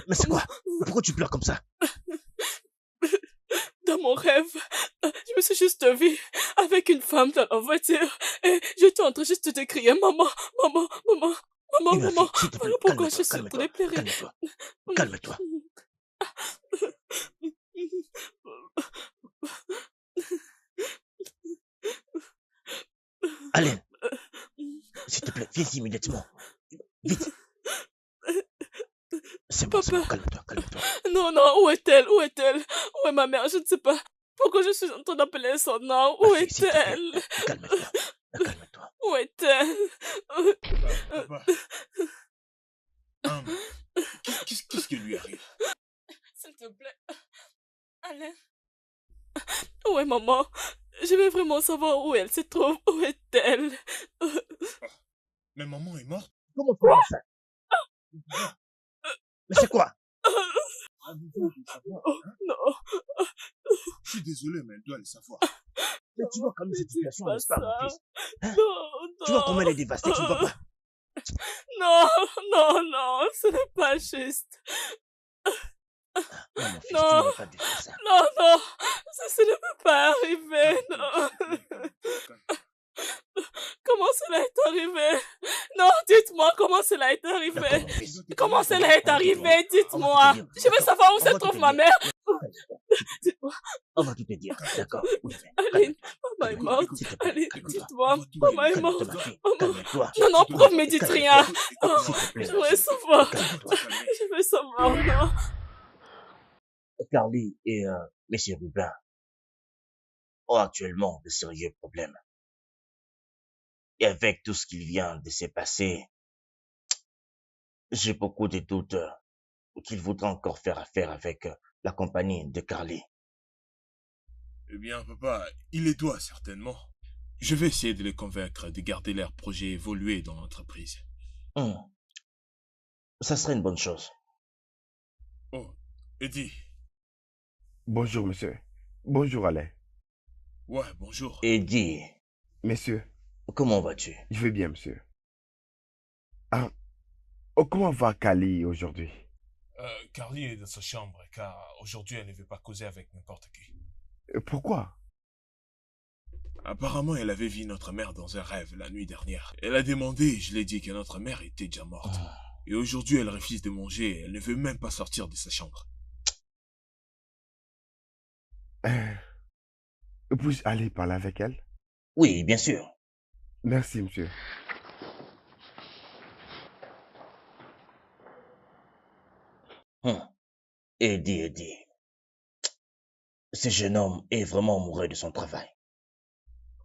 mais c'est quoi? Pourquoi tu pleures comme ça? Dans mon rêve, je me suis juste vue avec une femme dans la voiture et j'étais en train juste de crier maman, maman, maman, maman, Ma maman. fille, s'il te plaît, Voilà pourquoi je calme-toi, suis en train de pleurer. calme-toi, calme-toi. Alain, s'il te plaît, viens ici immédiatement. Vite. C'est bon, calme-toi, calme-toi. Non, non, où est-elle? Où est-elle? Où est ma mère? Je ne sais pas. Pourquoi je suis en train d'appeler son nom? Où est-elle? Calme-toi, calme-toi. Où est-elle? Papa. Qu'est-ce qui lui arrive? S'il te plaît. Alain. Où est maman? Je veux vraiment savoir où elle se trouve. Où est-elle? Mais maman est morte? Comment tu as ça? Mais c'est quoi? Oh, non. Je suis désolé, mais elle doit le savoir. Mais tu vois comme cette situation n'est pas mon fils. Hein? Non. Tu vois comment elle est dévastée, tu ne vois pas? Non, non, ce n'est pas juste. Non, mon fils, Non, tu n'aurais pas dû faire ça. non, ça ne peut pas arriver, non. Comment cela est arrivé? Non, dites-moi comment cela est arrivé. Comment cela est arrivé? Dites-moi. Je veux savoir où se trouve ma mère. Dites-moi. On va tout te dire, d'accord? Oui, Aline, maman est morte. Aline, dites-moi. Maman est morte. Maman. Non, prof, me dites rien. Oh, je veux savoir. Je veux savoir, non. Carly et M. Rubin ont actuellement de sérieux problèmes. Et avec tout ce qui vient de se passer, j'ai beaucoup de doutes qu'il voudra encore faire affaire avec la compagnie de Carly. Eh bien, papa, il les doit certainement. Je vais essayer de les convaincre de garder leur projet évoluer dans l'entreprise. Ça serait une bonne chose. Oh, Eddie. Bonjour, monsieur. Bonjour, Alain. Ouais, bonjour. Eddie. Monsieur. Comment vas-tu? Je vais bien, monsieur. Ah, oh, comment va Carly aujourd'hui? Carly est dans sa chambre, car aujourd'hui elle ne veut pas causer avec n'importe qui. Pourquoi? Apparemment, elle avait vu notre mère dans un rêve la nuit dernière. Elle a demandé et je lui ai dit que notre mère était déjà morte. Et aujourd'hui, elle refuse de manger et elle ne veut même pas sortir de sa chambre. Puis-je aller parler avec elle? Oui, bien sûr. Merci, monsieur. Eddie. Ce jeune homme est vraiment amoureux de son travail.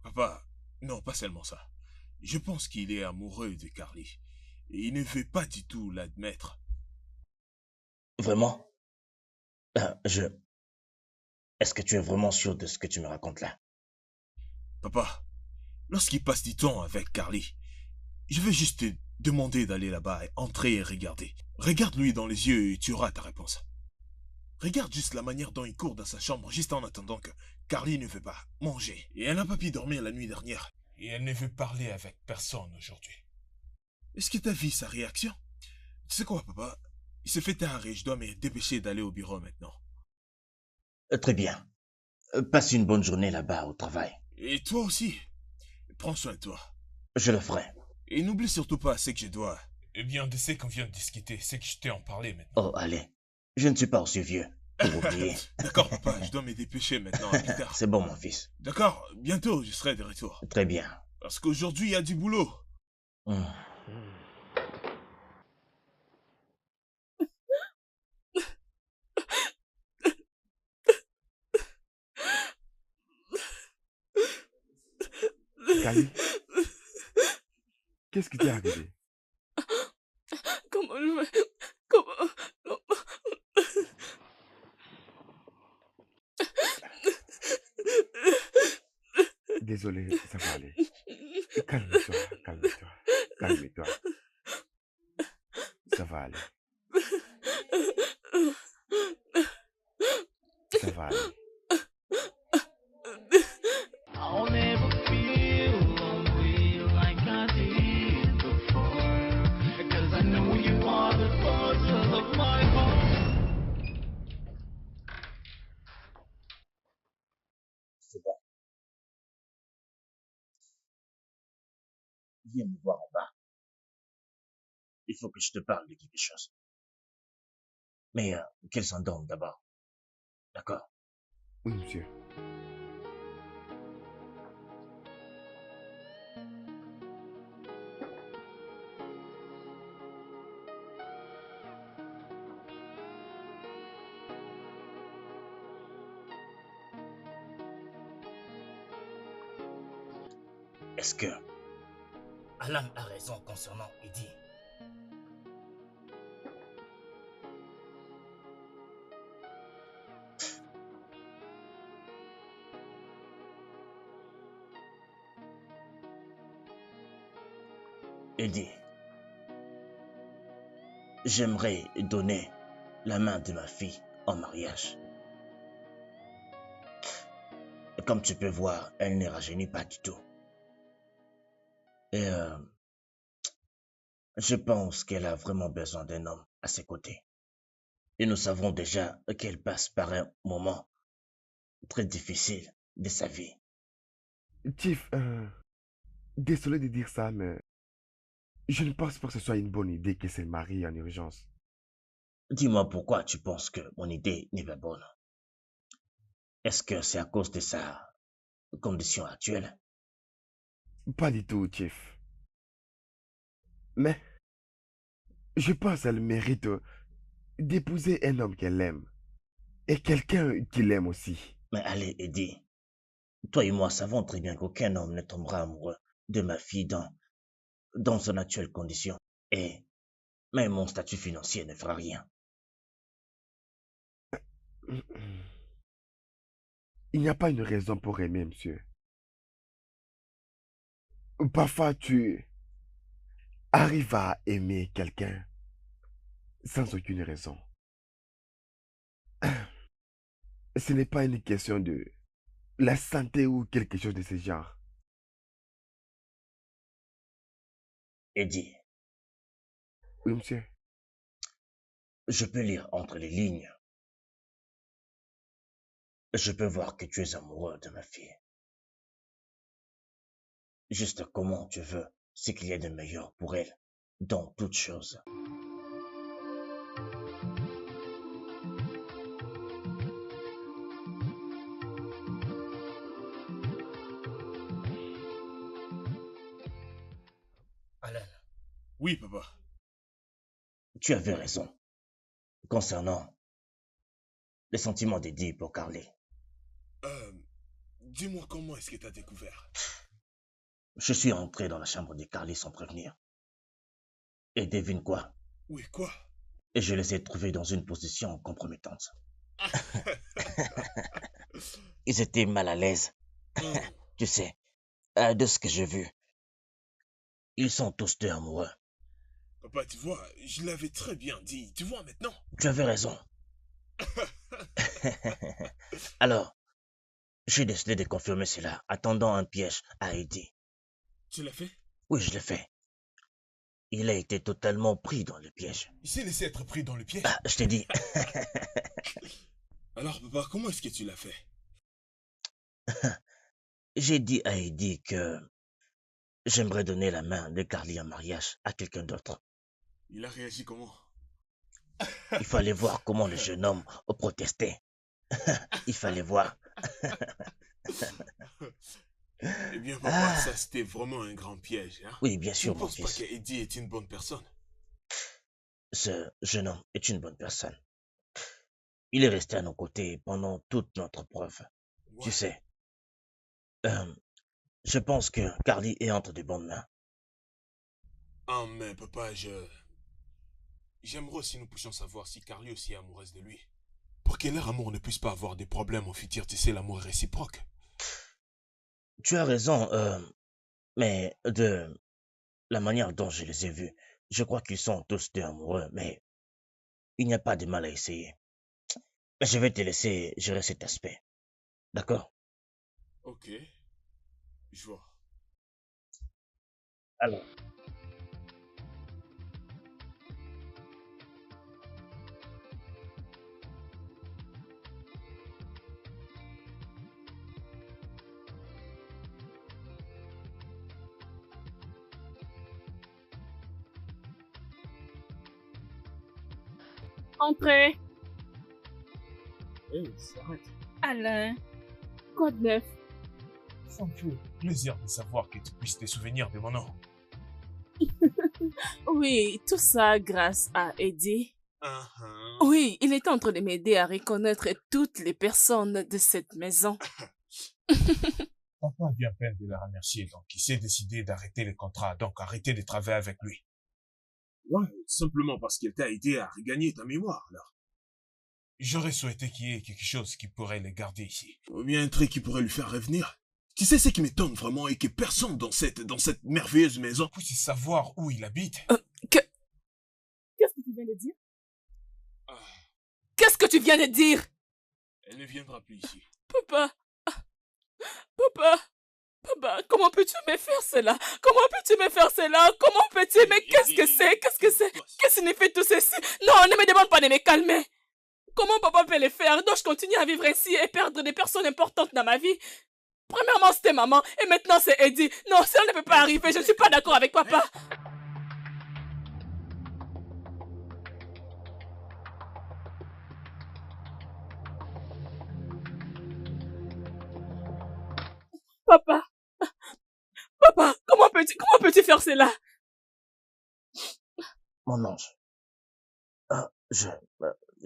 Papa, non, pas seulement ça. Je pense qu'il est amoureux de Carly. Et il ne veut pas du tout l'admettre. Vraiment? Est-ce que tu es vraiment sûr de ce que tu me racontes là? Papa, lorsqu'il passe du temps avec Carly, je vais juste te demander d'aller là-bas et entrer et regarder. Regarde-lui dans les yeux et tu auras ta réponse. Regarde juste la manière dont il court dans sa chambre juste en attendant que Carly ne veut pas manger. Et elle n'a pas pu dormir la nuit dernière. Et elle ne veut parler avec personne aujourd'hui. Est-ce que tu as vu sa réaction? Tu sais quoi, papa? Il se fait tard et je dois me dépêcher d'aller au bureau maintenant. Très bien. Passe une bonne journée là-bas au travail. Et toi aussi. Prends soin de toi. Je le ferai. Et n'oublie surtout pas ce que je dois. Eh bien, de ce qu'on vient de discuter, c'est que je t'ai en parlé maintenant. Oh, allez. Je ne suis pas aussi vieux pour oublier. D'accord, papa, je dois me dépêcher maintenant. À plus tard. C'est bon, mon fils. D'accord, bientôt je serai de retour. Très bien. Parce qu'aujourd'hui, il y a du boulot. Carly, qu'est-ce qui t'est arrivé? Comment je vais... Comment... Désolé, ça va aller. Calme-toi. Ça va aller. I'll never feel lonely like I did before. 'Cause I know you are the puzzle of my heart. C'est bon. Viens me voir en bas. Il faut que je te parle de quelque chose. Mais qu'elle s'endorme d'abord. D'accord? Oui, monsieur. Est-ce que Alan a raison concernant Eddie? Eddie, j'aimerais donner la main de ma fille en mariage. Comme tu peux voir, elle ne rajeunit pas du tout. Et je pense qu'elle a vraiment besoin d'un homme à ses côtés. Et nous savons déjà qu'elle passe par un moment très difficile de sa vie. Chief, désolé de dire ça, mais je ne pense pas que ce soit une bonne idée qu'elle se marie en urgence. Dis-moi pourquoi tu penses que mon idée n'est pas bonne. Est-ce que c'est à cause de sa condition actuelle? Pas du tout, Chief. Mais je pense qu'elle mérite d'épouser un homme qu'elle aime. Et quelqu'un qui l'aime aussi. Mais allez, Eddie, toi et moi savons très bien qu'aucun homme ne tombera amoureux de ma fille dans son actuelle condition. Et même mon statut financier ne fera rien. Il n'y a pas une raison pour aimer, monsieur. Parfois, tu arrives à aimer quelqu'un sans aucune raison. Ce n'est pas une question de la santé ou quelque chose de ce genre. Eddie, Oui, monsieur. je peux lire entre les lignes. Je peux voir que tu es amoureux de ma fille. Juste comment tu veux ce qu'il y a de meilleur pour elle dans toutes choses. Alan, Oui, papa. tu avais raison concernant les sentiments d'Eddie pour Carly. Dis-moi comment est-ce que tu as découvert? Je suis entré dans la chambre de Carly sans prévenir. Et devine quoi? Oui, quoi? Et je les ai trouvés dans une position compromettante. Ils étaient mal à l'aise. Tu sais, de ce que j'ai vu. Ils sont tous deux amoureux. Papa, tu vois, je l'avais très bien dit. Tu vois maintenant? Tu avais raison. Alors, j'ai décidé de confirmer cela, attendant un piège à Eddie. Tu l'as fait? Oui, je l'ai fait. Il a été totalement pris dans le piège. Il s'est laissé être pris dans le piège. Ah, je t'ai dit. Alors, papa, comment est-ce que tu l'as fait? J'ai dit à Eddie que j'aimerais donner la main de Carly en mariage à quelqu'un d'autre. Il a réagi comment? Il fallait voir comment le jeune homme protestait. Il fallait voir. Eh bien, papa, ça c'était vraiment un grand piège. Hein? Oui, bien sûr, Je ne mon pense pas fils. qu'Eddie est une bonne personne. Ce jeune homme est une bonne personne. Il est resté à nos côtés pendant toute notre preuve. Ouais. Tu sais, je pense que Carly est entre de bonnes mains. Ah, mais papa, j'aimerais aussi nous puissions savoir si Carly aussi est amoureuse de lui. Pour que leur amour ne puisse pas avoir des problèmes au futur, tu sais, l'amour est réciproque. Tu as raison, mais de la manière dont je les ai vus, je crois qu'ils sont tous deux amoureux, mais il n'y a pas de mal à essayer. Je vais te laisser gérer cet aspect. D'accord? Ok, je vois. Alors, Entrez. Hé, s'arrête. Alain, quoi de neuf? Ça me fait plaisir de savoir que tu puisses te souvenir de mon nom. Oui, tout ça grâce à Eddie. Uh-huh. Oui, il est en train de m'aider à reconnaître toutes les personnes de cette maison. Papa vient à peine de la remercier, donc il s'est décidé d'arrêter les contrats, donc arrêter de travailler avec lui. Ouais, simplement parce qu'il t'a aidé à regagner ta mémoire, alors. J'aurais souhaité qu'il y ait quelque chose qui pourrait les garder ici. Ou bien un truc qui pourrait lui faire revenir. Tu sais ce qui m'étonne vraiment et que personne dans cette merveilleuse maison puisse savoir où il habite. Qu'est-ce que tu viens de dire? Qu'est-ce que tu viens de dire? Elle ne viendra plus ici. Papa, comment peux-tu me faire cela? Comment peux-tu me faire cela? Comment peux-tu? Mais qu'est-ce que c'est? Qu'est-ce que c'est? Qu'est-ce que signifie tout ceci? Non, ne me demande pas de me calmer. Comment papa peut le faire? Dois-je continuer à vivre ainsi et perdre des personnes importantes dans ma vie? Premièrement, c'était maman, et maintenant c'est Eddie. Non, ça ne peut pas arriver, je ne suis pas d'accord avec papa. Papa, comment peux-tu faire cela? mon ange.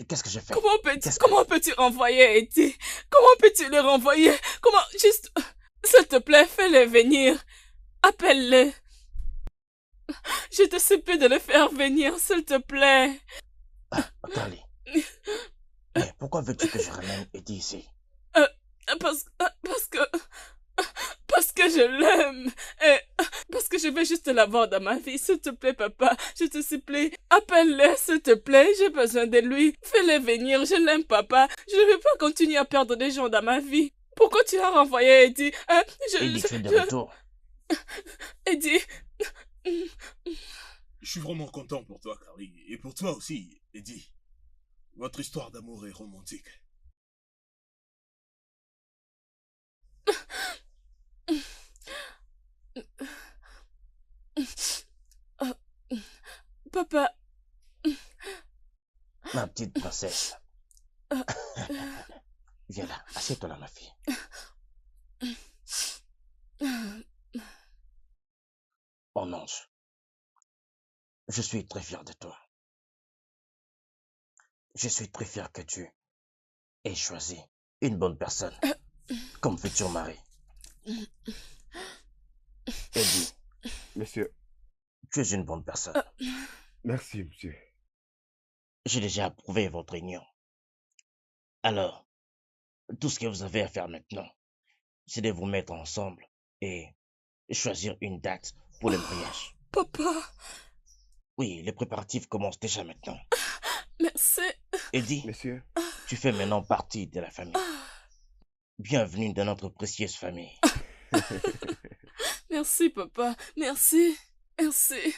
Qu'est-ce que j'ai fait? Comment peux-tu renvoyer Eddie? Comment peux-tu le renvoyer? Comment, juste, s'il te plaît, fais-le venir. Appelle-le. Je te supplie de le faire venir, s'il te plaît. Carly. Mais pourquoi veux-tu que je ramène Eddie ici? Parce que je l'aime. Et parce que je veux juste l'avoir dans ma vie. S'il te plaît, papa, je te supplie. Appelle-le, s'il te plaît. J'ai besoin de lui. Fais-le venir. Je l'aime, papa. Je ne veux pas continuer à perdre des gens dans ma vie. Pourquoi tu as renvoyé Eddie? Eddie, tu es de retour. Eddie. Je suis vraiment content pour toi, Carly. Et pour toi aussi, Eddie. Votre histoire d'amour est romantique. Papa. Ma petite princesse. Viens là, assieds-toi là, ma fille. Mon ange, je suis très fier de toi. Je suis très fier que tu aies choisi une bonne personne comme futur mari. Eddie. Monsieur. Tu es une bonne personne. Merci, monsieur. J'ai déjà approuvé votre union. Alors, tout ce que vous avez à faire maintenant, c'est de vous mettre ensemble et choisir une date pour le mariage. Papa. Oui, les préparatifs commencent déjà maintenant. Merci. Eddie, monsieur, tu fais maintenant partie de la famille. Bienvenue dans notre précieuse famille. Merci, papa. Merci. Merci.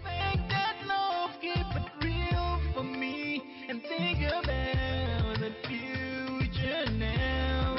Make that love, keep it real for me, and think about the future now.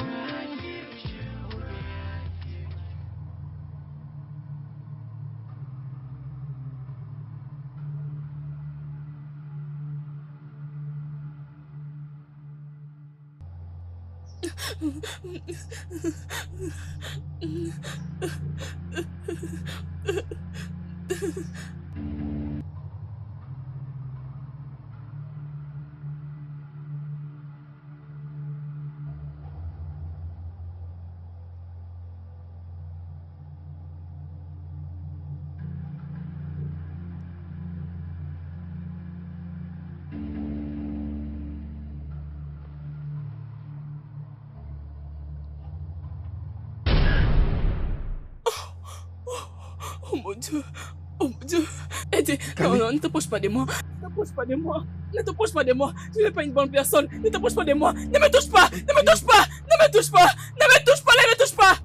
Oh mon Dieu. Oh mon Dieu. Eddie, non, ne t'approche pas de moi. Ne t'approche pas de moi. Ne t'approche pas de moi. Je n'ai pas une bonne personne. Ne t'approche pas de moi. Ne me touche pas. Ne me touche pas. Ne me touche pas. Ne me touche pas. Ne me touche pas.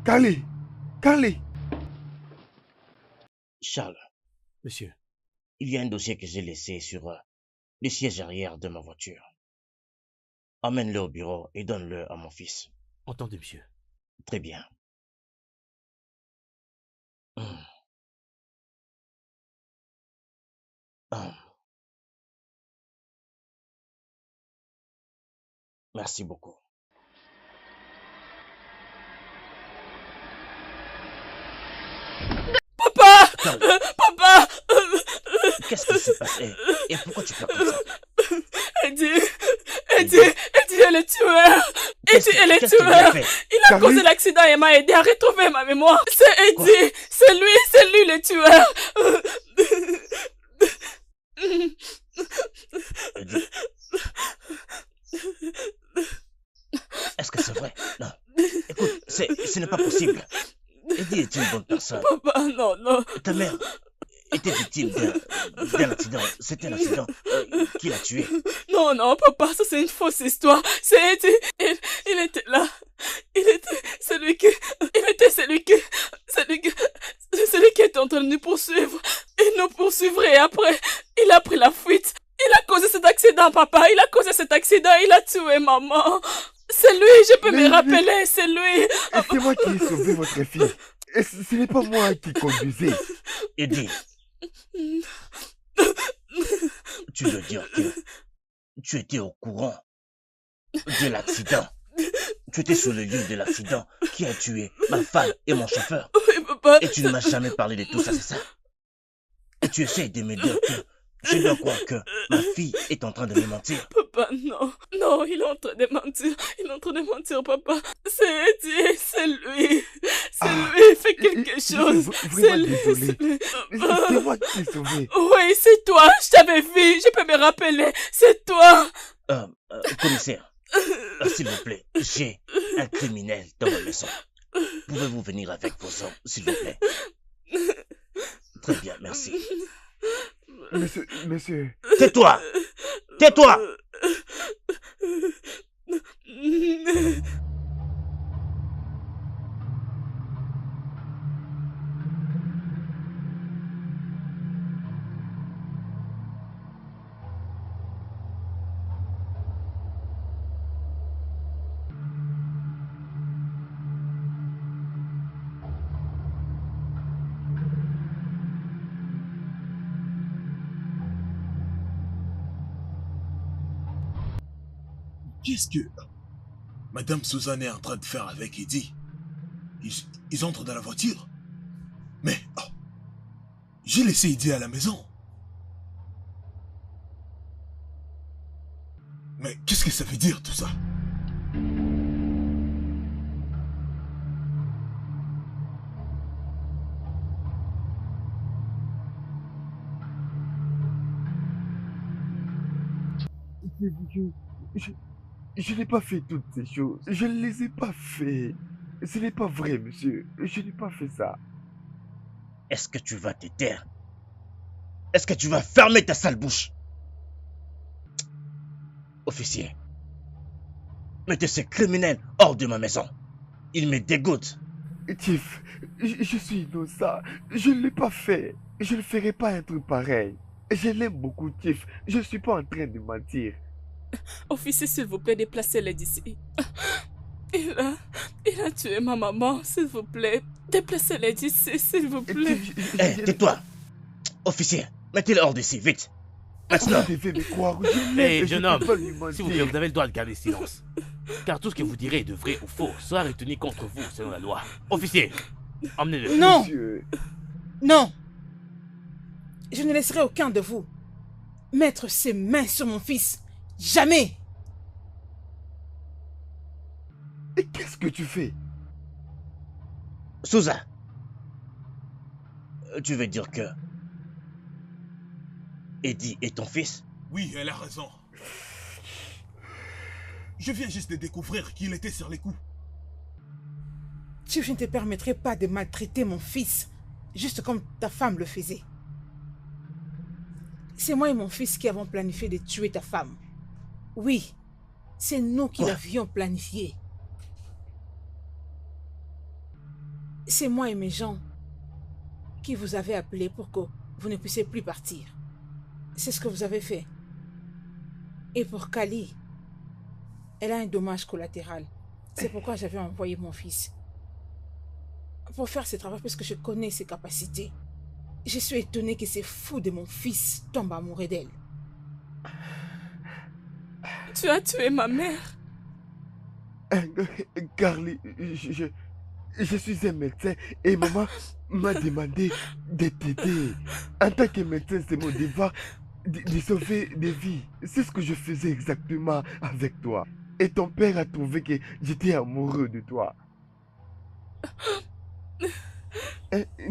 Carly! Carly! Charles, Monsieur, il y a un dossier que j'ai laissé sur le siège arrière de ma voiture. Emmène-le au bureau et donne-le à mon fils. entendu, monsieur. Très bien. Merci beaucoup. Papa! Carly, Papa! qu'est-ce qui s'est passé? Et pourquoi tu pleures comme ça? Eddie est le tueur! Eddie est le Qu'est-ce qu'il a tueur! fait? Il a causé l'accident et m'a aidé à retrouver ma mémoire. C'est Eddie! C'est lui le tueur! Eddie. Est-ce que c'est vrai? Non. Écoute, ce n'est pas possible. Eddie est une bonne personne. Papa, non. Ta mère était victime d'un accident. C'était un accident qui l'a tué. Non, papa, ça c'est une fausse histoire. C'est Eddie. Il était là. Il était celui qui était en train de nous poursuivre. Il nous poursuivrait et après, il a pris la fuite. Il a causé cet accident, papa. Il a causé cet accident. Il a tué maman. C'est lui, je peux me rappeler, c'est lui. C'est moi qui ai sauvé votre fille. Et ce n'est pas moi qui conduisais. Eddie, tu veux dire que tu étais au courant de l'accident? Tu étais sur le lieu de l'accident qui a tué ma femme et mon chauffeur. Oui, papa. Et tu ne m'as jamais parlé de tout ça, c'est ça? Et tu essaies de me dire que je dois croire que ma fille est en train de me mentir. Papa, non, il est en train de mentir. Il est en train de mentir, papa. C'est Eddie, c'est lui. C'est lui, fais quelque chose. Vraiment désolé. C'est moi qui l'ai sauvé. Oui, c'est toi, je t'avais vu, je peux me rappeler. C'est toi. Commissaire, s'il vous plaît, j'ai un criminel dans ma maison. Pouvez-vous venir avec vos hommes, s'il vous plaît? Très bien, merci. Monsieur. Tais-toi! Tais-toi! Qu'est-ce que Madame Suzanne est en train de faire avec Eddie? Ils entrent dans la voiture? Mais j'ai laissé Eddie à la maison. Mais qu'est-ce que ça veut dire tout ça? Je n'ai pas fait toutes ces choses. Je ne les ai pas fait. Ce n'est pas vrai, monsieur. Je n'ai pas fait ça. Est-ce que tu vas te taire? Est-ce que tu vas fermer ta sale bouche? Officier, mettez ce criminel hors de ma maison. Il me dégoûte. Chief, je suis innocent. Je ne l'ai pas fait. Je ne ferai pas un truc pareil. Je l'aime beaucoup, Chief. Je ne suis pas en train de mentir. Officier, s'il vous plaît, déplacez-les d'ici. Il a tué ma maman, s'il vous plaît. Déplacez-les d'ici, s'il vous plaît. Tais-toi. Officier, mettez-le hors d'ici, vite. Maintenant. Vous devez me croire. Jeune homme, s'il vous plaît, vous avez le droit de garder silence. Car tout ce que vous direz de vrai ou faux sera retenu contre vous selon la loi. Officier, emmenez-le. Non. Monsieur. Non. Je ne laisserai aucun de vous mettre ses mains sur mon fils. Jamais. Et qu'est-ce que tu fais? Souza, tu veux dire que Eddie est ton fils? Oui, elle a raison. Je viens juste de découvrir qu'il était sur les coups. Chief, je ne te permettrai pas de maltraiter mon fils, juste comme ta femme le faisait. C'est moi et mon fils qui avons planifié de tuer ta femme. Oui, c'est nous qui l'avions planifié. C'est moi et mes gens qui vous avez appelé pour que vous ne puissiez plus partir. C'est ce que vous avez fait. Et pour Kali, elle a un dommage collatéral. C'est pourquoi j'avais envoyé mon fils. Pour faire ce travail, parce que je connais ses capacités. Je suis étonnée que ces fous de mon fils tombent amoureux d'elle. Tu as tué ma mère. Carly, je suis un médecin et maman m'a demandé de t'aider. En tant que médecin, c'est mon devoir de sauver des vies. C'est ce que je faisais exactement avec toi. Et ton père a trouvé que j'étais amoureux de toi.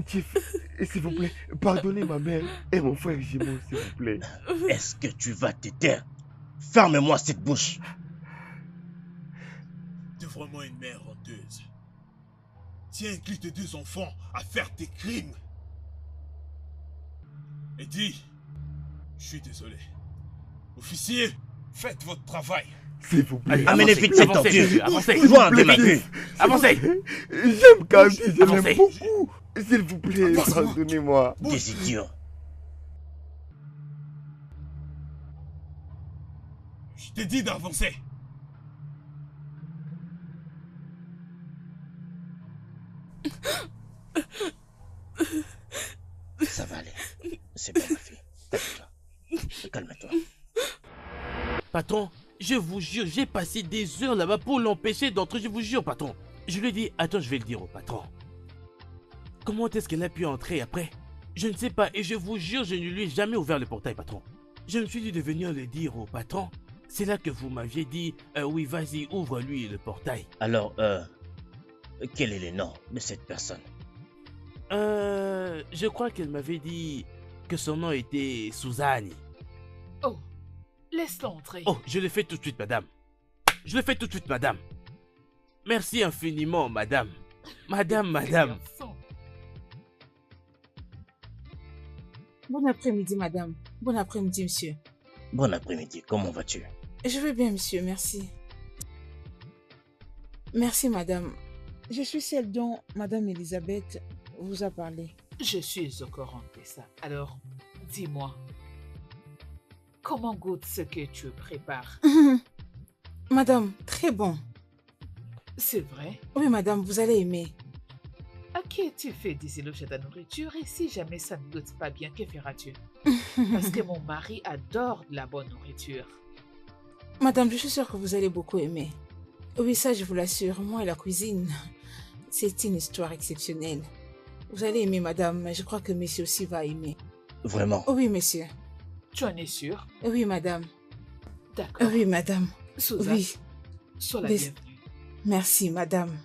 Chief, s'il vous plaît, pardonnez ma mère et mon frère jumeau, s'il vous plaît. Est-ce que tu vas te taire? Ferme-moi cette bouche. T'es vraiment une mère honteuse. Tu inclus tes deux enfants à faire tes crimes. Et dis, je suis désolé. Officier, faites votre travail. S'il vous plaît. Amenez vite cette ordure. Avancez. Joins de ma queue. Avancez. J'aime Carly, je l'aime beaucoup. S'il vous plaît, pardonnez-moi. Des idiots. Je t'ai dit d'avancer. Ça va aller. C'est bon, ma fille. Calme-toi. Calme-toi. Patron, je vous jure, j'ai passé des heures là-bas pour l'empêcher d'entrer, je vous jure, patron. Je lui ai dit, attends, je vais le dire au patron. Comment est-ce qu'elle a pu entrer après? Je ne sais pas, et je vous jure, je ne lui ai jamais ouvert le portail, patron. Je me suis dit de venir le dire au patron. C'est là que vous m'aviez dit, oui, vas-y, ouvre-lui le portail. Alors, quel est le nom de cette personne? Je crois qu'elle m'avait dit que son nom était Suzanne. Oh, laisse-le entrer. Oh, je le fais tout de suite, madame. Je le fais tout de suite, madame. Merci infiniment, madame. Madame. Bon après-midi, madame. Bon après-midi, monsieur. Bon après-midi, comment vas-tu? Je vais bien, monsieur, merci. Merci, madame. Je suis celle dont madame Elisabeth vous a parlé. Je suis au courant de ça. Alors, dis-moi, comment goûte ce que tu prépares? Madame, très bon. C'est vrai? Oui, madame, vous allez aimer. Ok, tu fais des éloges à ta nourriture et si jamais ça ne goûte pas bien, que feras-tu? Parce que mon mari adore de la bonne nourriture. Madame, je suis sûre que vous allez beaucoup aimer. Oui, ça, je vous l'assure. Moi et la cuisine, c'est une histoire exceptionnelle. Vous allez aimer, madame, mais je crois que monsieur aussi va aimer. Vraiment? Oui, monsieur. Tu en es sûre? Oui, madame. D'accord. Oui, madame. Suzanne, Oui. sois la bienvenue. Merci, madame.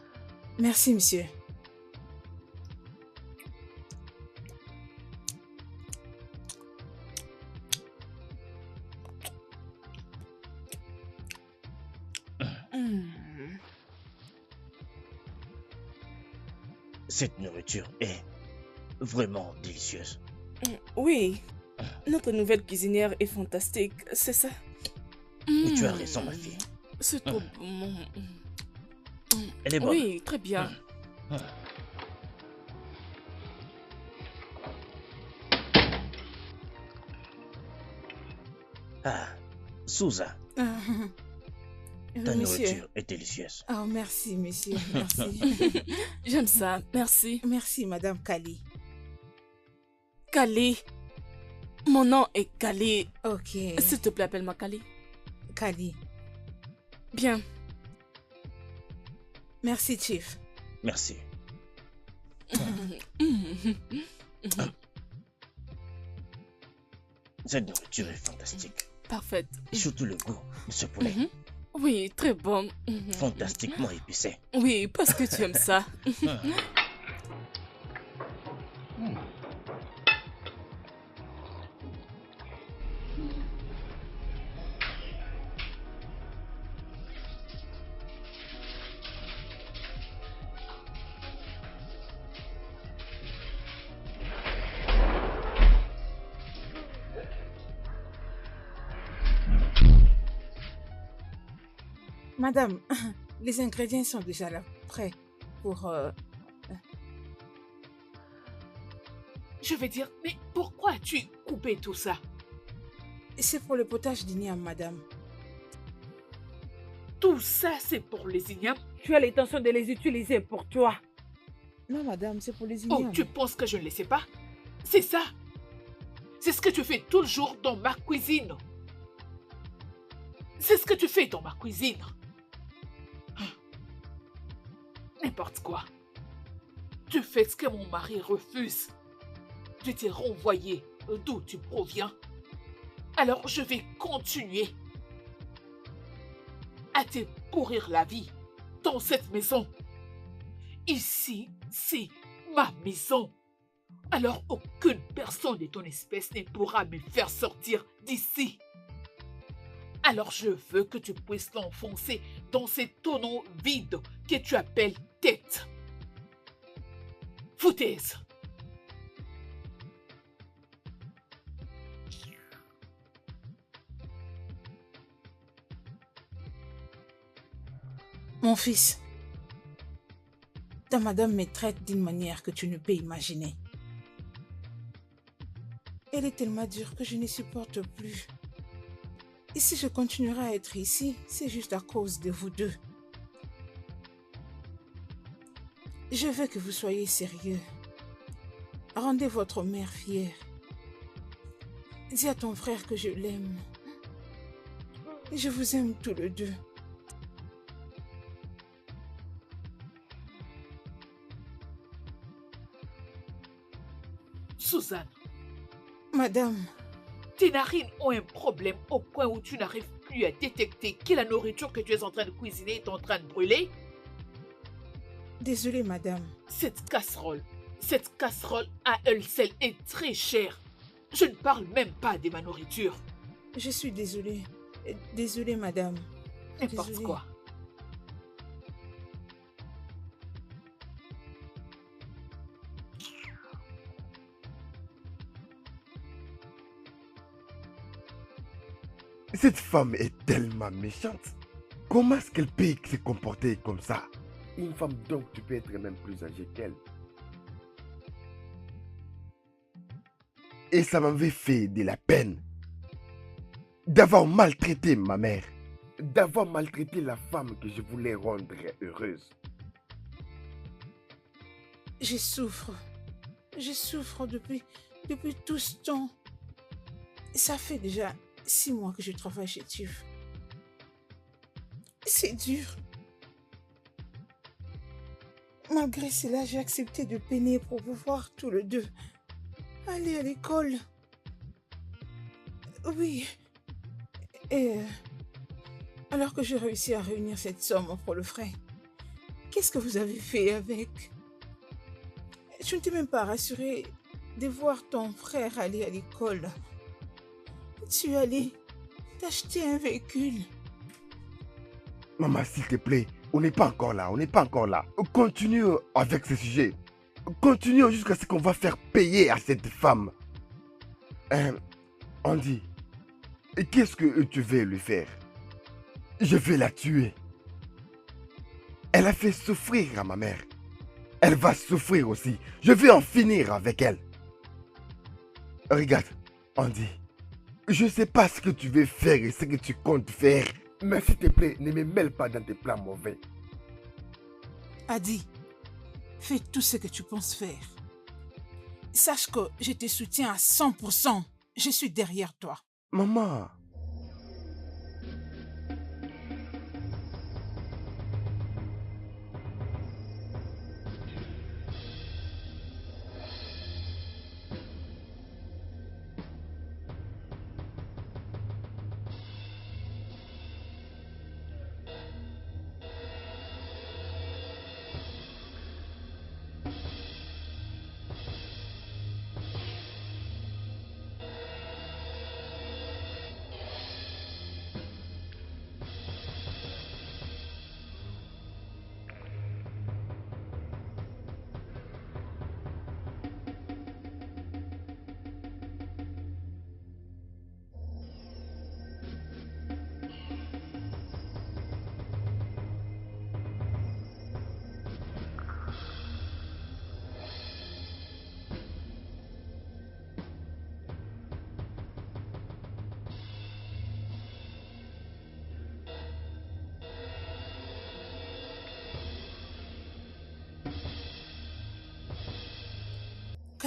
Merci, monsieur. Cette nourriture est vraiment délicieuse. Oui, notre nouvelle cuisinière est fantastique, c'est ça. Et tu as raison, ma fille. C'est trop bon. Elle est bonne. Oui, très bien. Ah, Souza, ta nourriture est délicieuse. Oh, merci, monsieur. Merci. J'aime ça, merci. Merci, madame Kali. Kali. Mon nom est Kali. Ok. S'il te plaît, appelle-moi Kali. Kali. Bien. Merci, Chief. Merci. Cette nourriture est fantastique. Parfaite. Et surtout le goût de ce poulet. Oui, très bon. Fantastiquement épicé. Oui, parce que tu aimes ça. Madame, les ingrédients sont déjà là, prêts pour... Je veux dire, mais pourquoi as-tu coupé tout ça? C'est pour le potage d'igname, madame. Tout ça, c'est pour les ignames? Tu as l'intention de les utiliser pour toi. Non, madame, c'est pour les Oh, ignames. tu penses que je ne le sais pas? C'est ça. C'est ce que tu fais tout le jour dans ma cuisine. C'est ce que tu fais dans ma cuisine. N'importe quoi. Tu fais ce que mon mari refuse. Je t'ai renvoyé d'où tu proviens. Alors je vais continuer à te pourrir la vie dans cette maison. Ici, c'est ma maison. Alors aucune personne de ton espèce ne pourra me faire sortir d'ici. Alors je veux que tu puisses l'enfoncer dans ces tonneaux vides que tu appelles tête. Foutaise. Mon fils, ta madame me traite d'une manière que tu ne peux imaginer. Elle est tellement dure que je ne supporte plus. Et si je continuerai à être ici, c'est juste à cause de vous deux. Je veux que vous soyez sérieux. Rendez votre mère fière. Dis à ton frère que je l'aime. Et je vous aime tous les deux. Suzanne, Madame, tes narines ont un problème au point où tu n'arrives plus à détecter que la nourriture que tu es en train de cuisiner est en train de brûler. désolée, madame. Cette casserole à elle seule est très chère. Je ne parle même pas de ma nourriture. Je suis désolée. Désolée, madame. N'importe Désolée. quoi. Cette femme est tellement méchante. Comment est-ce qu'elle peut se comporter comme ça? Une femme donc tu peux être même plus âgée qu'elle. Et ça m'avait fait de la peine d'avoir maltraité ma mère, d'avoir maltraité la femme que je voulais rendre heureuse. Je souffre. Je souffre depuis tout ce temps. Ça fait déjà 6 mois que je travaille chez TUF. C'est dur. Malgré cela, j'ai accepté de peiner pour pouvoir tous les deux aller à l'école. Oui. Et alors que j'ai réussi à réunir cette somme pour le frais, qu'est-ce que vous avez fait avec? Je ne t'ai même pas rassuré de voir ton frère aller à l'école. Tu es allé t'acheter un véhicule. Maman, s'il te plaît, on n'est pas encore là, on n'est pas encore là. Continue avec ce sujet. Continue jusqu'à ce qu'on va faire payer à cette femme. Andy, qu'est-ce que tu veux lui faire? Je vais la tuer. Elle a fait souffrir à ma mère. Elle va souffrir aussi. Je vais en finir avec elle. Regarde, Andy, je ne sais pas ce que tu veux faire et ce que tu comptes faire. Mais s'il te plaît, ne me mêle pas dans tes plans mauvais. Adi, fais tout ce que tu penses faire. Sache que je te soutiens à 100%. Je suis derrière toi. Maman.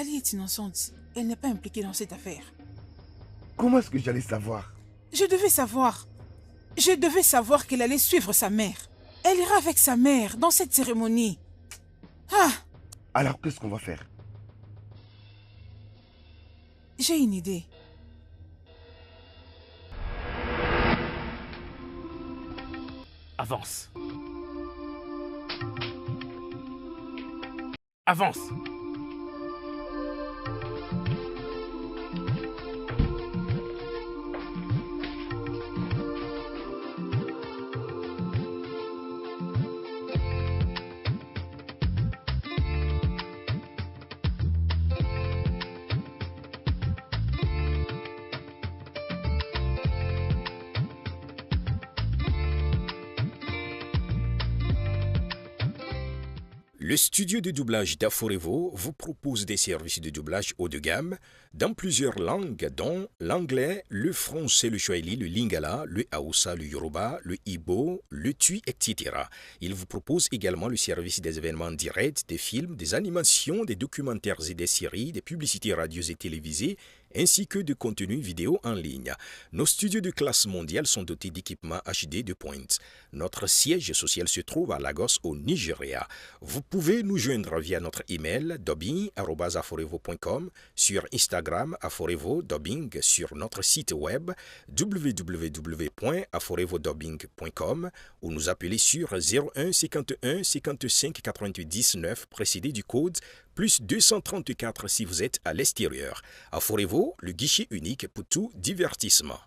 Kali est innocente. Elle n'est pas impliquée dans cette affaire. Comment est-ce que j'allais savoir? Je devais savoir. Je devais savoir qu'elle allait suivre sa mère. Elle ira avec sa mère dans cette cérémonie. Ah! Alors, qu'est-ce qu'on va faire? J'ai une idée. Avance. Avance. Le studio de doublage d'Aforevo vous propose des services de doublage haut de gamme dans plusieurs langues, dont l'anglais, le français, le swahili, le lingala, le hausa, le yoruba, le igbo, le tui, etc. Il vous propose également le service des événements directs, des films, des animations, des documentaires et des séries, des publicités radios et télévisées, ainsi que de contenus vidéo en ligne. Nos studios de classe mondiale sont dotés d'équipements HD de pointe. Notre siège social se trouve à Lagos, au Nigeria. Vous pouvez nous joindre via notre email dubbing@aforevo.com, sur Instagram Aforevo Dubbing, sur notre site web www.aforevodubbing.com ou nous appeler sur 01 51 55 88 19 précédé du code plus 234 si vous êtes à l'extérieur. Aforevo, le guichet unique pour tout divertissement.